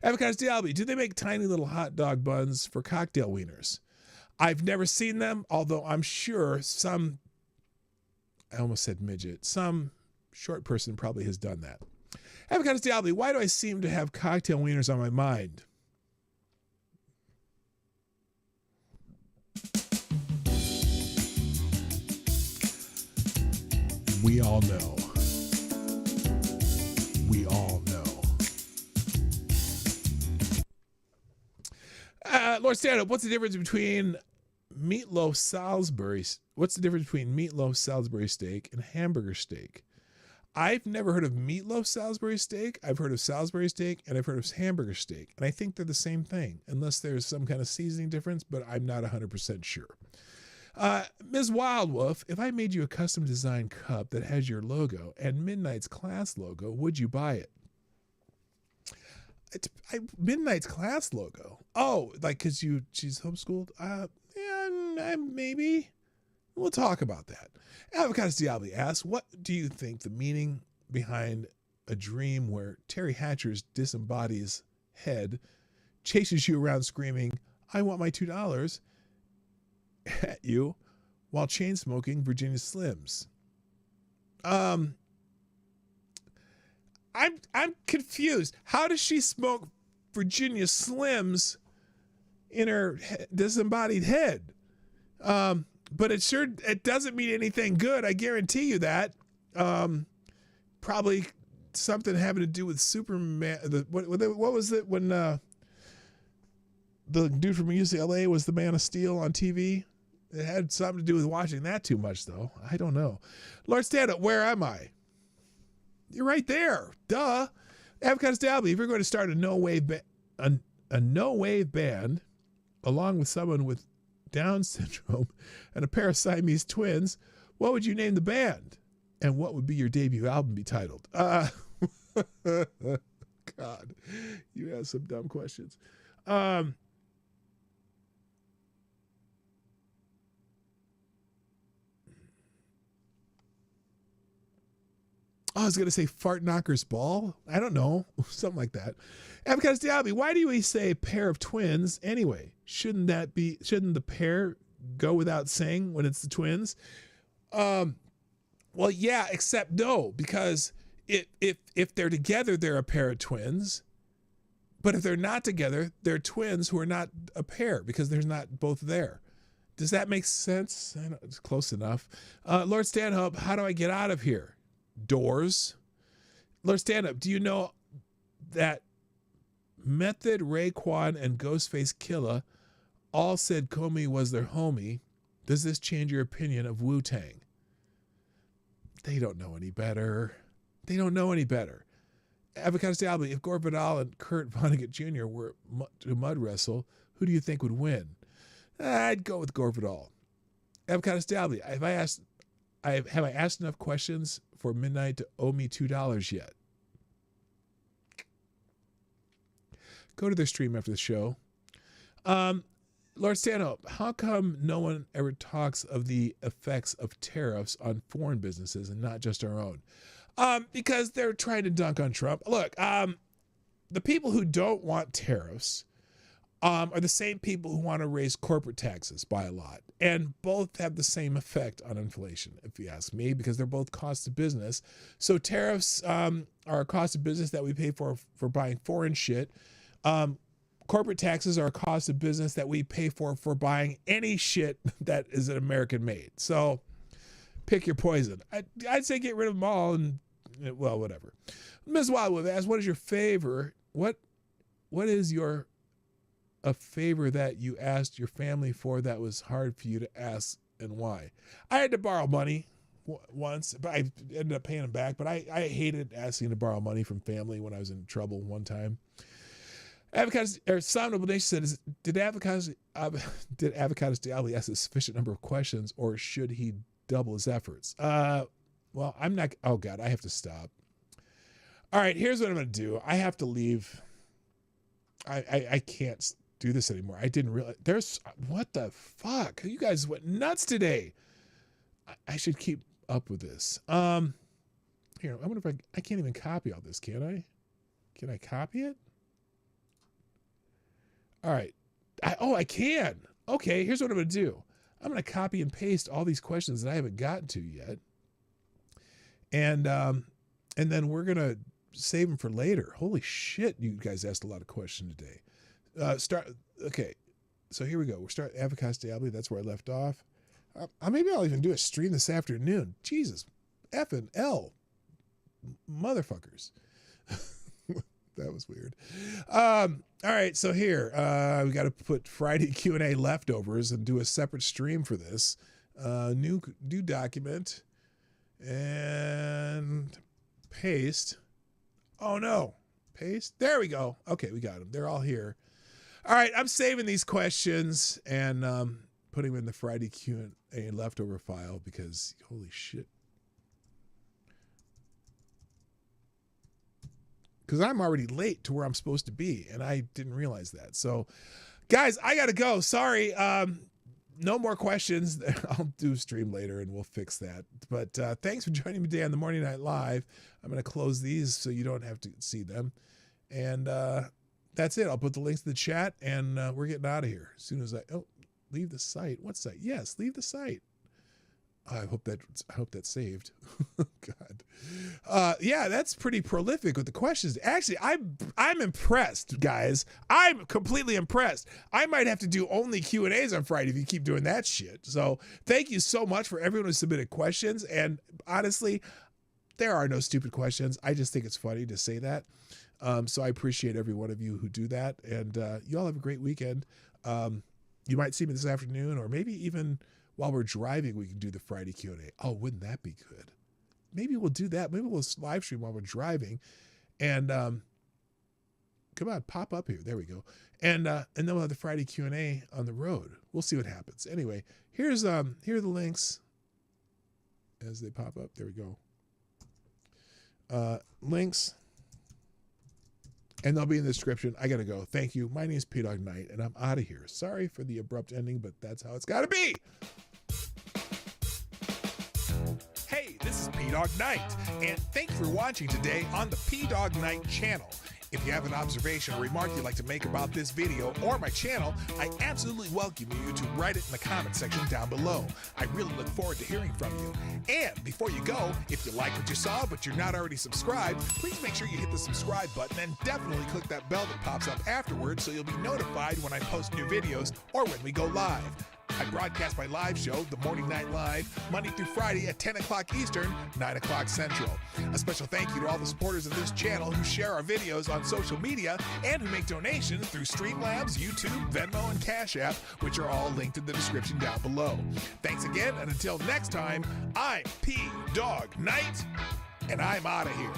Avocado Stably, do they make tiny little hot dog buns for cocktail wieners? I've never seen them, although I'm sure some, I almost said midget, some short person probably has done that. Avocado Stably, why do I seem to have cocktail wieners on my mind? We all know. We all know. Lord Stand Up, what's the difference between meatloaf Salisbury? What's the difference between meatloaf Salisbury steak and hamburger steak? I've never heard of meatloaf Salisbury steak. I've heard of Salisbury steak and I've heard of hamburger steak. And I think they're the same thing, unless there's some kind of seasoning difference, but I'm not 100% sure. Ms. Wild Wolf, if I made you a custom designed cup that has your logo and Midnight's class logo, would you buy it? Midnight's class logo. Oh, like because she's homeschooled? Yeah, maybe. We'll talk about that. Avocados Diablo asks, what do you think the meaning behind a dream where Terry Hatcher's disembodies head chases you around screaming, I want my $2 at you while chain smoking Virginia Slims? I'm confused. How does she smoke Virginia Slims in her disembodied head? But it doesn't mean anything good. I guarantee you that. Probably something having to do with Superman. What was it when the dude from UCLA was the Man of Steel on TV? It had something to do with watching that too much, though. I don't know. Lord Stand Up, where am I? You're right there. Duh. Avocados Dabby, if you're going to start a no-wave band, along with someone with Down syndrome and a pair of Siamese twins, what would you name the band? And what would be your debut album be titled? God, you have some dumb questions. I was going to say Fart Knocker's Ball. I don't know. Something like that. Avocados Diaby, why do we say pair of twins anyway? Shouldn't the pair go without saying when it's the twins? Well, yeah, except no, because if they're together, they're a pair of twins. But if they're not together, they're twins who are not a pair because there's not both there. Does that make sense? I know, it's close enough. Lord Stanhope, how do I get out of here? Doors. Lord Stand-Up, do you know that Method, Raekwon, and Ghostface Killah all said Comey was their homie? Does this change your opinion of Wu-Tang? They don't know any better. They don't know any better. Avocados Diablo, if Gore Vidal and Kurt Vonnegut Jr. were to mud wrestle, who do you think would win? I'd go with Gore Vidal. Avocados Diablo, have I asked enough questions for Midnight to owe me $2 yet? Go to their stream after the show. Lord Stanhope, how come no one ever talks of the effects of tariffs on foreign businesses and not just our own? Because they're trying to dunk on Trump. Look, the people who don't want tariffs are the same people who want to raise corporate taxes by a lot. And both have the same effect on inflation, if you ask me, because they're both cost of business. So tariffs are a cost of business that we pay for buying foreign shit. Corporate taxes are a cost of business that we pay for buying any shit that is an American made. So pick your poison. I'd say get rid of them all and, well, whatever. Ms. Wildwood asks, what is your favor? What is a favor that you asked your family for that was hard for you to ask, and why? I had to borrow money once, but I ended up paying them back. But I hated asking to borrow money from family when I was in trouble one time. Avocados, or Sound Noble Nation said, did Avocados Diablo ask a sufficient number of questions, or should he double his efforts? Well, I'm not. Oh God, I have to stop. All right, here's what I'm going to do. I have to leave. I can't do this anymore. I didn't realize what the fuck? You guys went nuts today. I should keep up with this. Here, I wonder if I can't even copy all this, can I? Can I copy it? All right. I can. Okay, here's what I'm going to do. I'm going to copy and paste all these questions that I haven't gotten to yet. And then we're going to save them for later. Holy shit, you guys asked a lot of questions today. Okay, so here we go. We're starting Avocados Diablo. That's where I left off. Maybe I'll even do a stream this afternoon. Jesus, effing L, motherfuckers. That was weird. All right, so here we got to put Friday Q&A leftovers and do a separate stream for this. New document and paste. Oh no, paste. There we go. Okay, we got them. They're all here. All right, I'm saving these questions and putting them in the Friday Q&A leftover file because holy shit. Because I'm already late to where I'm supposed to be, and I didn't realize that. So, guys, I got to go. Sorry. no more questions. I'll do stream later and we'll fix that. But thanks for joining me today on the Morning Night Live. I'm going to close these so you don't have to see them. And that's it. I'll put the links to the chat and we're getting out of here. As soon as leave the site. What site? Yes, leave the site. I hope that's saved. God. Yeah, that's pretty prolific with the questions. Actually, I'm impressed, guys. I'm completely impressed. I might have to do only Q&As on Friday if you keep doing that shit. So thank you so much for everyone who submitted questions. And honestly, there are no stupid questions. I just think it's funny to say that. So I appreciate every one of you who do that. And you all have a great weekend. You might see me this afternoon, or maybe even while we're driving, we can do the Friday Q&A. Oh, wouldn't that be good? Maybe we'll do that. Maybe we'll live stream while we're driving. And come on, pop up here. There we go. And then we'll have the Friday Q&A on the road. We'll see what happens. Anyway, here are the links as they pop up. There we go. Links. And they'll be in the description. I got to go. Thank you. My name is Dawg Knight, and I'm out of here. Sorry for the abrupt ending, but that's how it's got to be. Hey, this is Dawg Knight, and thank you for watching today on the Dawg Knight channel. If you have an observation or remark you'd like to make about this video or my channel, I absolutely welcome you to write it in the comment section down below. I really look forward to hearing from you. And before you go, if you like what you saw but you're not already subscribed, please make sure you hit the subscribe button and definitely click that bell that pops up afterwards so you'll be notified when I post new videos or when we go live. I broadcast my live show, The Morning Night Live, Monday through Friday at 10 o'clock Eastern, 9 o'clock Central. A special thank you to all the supporters of this channel who share our videos on social media and who make donations through Streamlabs, YouTube, Venmo, and Cashapp, which are all linked in the description down below. Thanks again, and until next time, I'm Dawg Knight, and I'm out of here.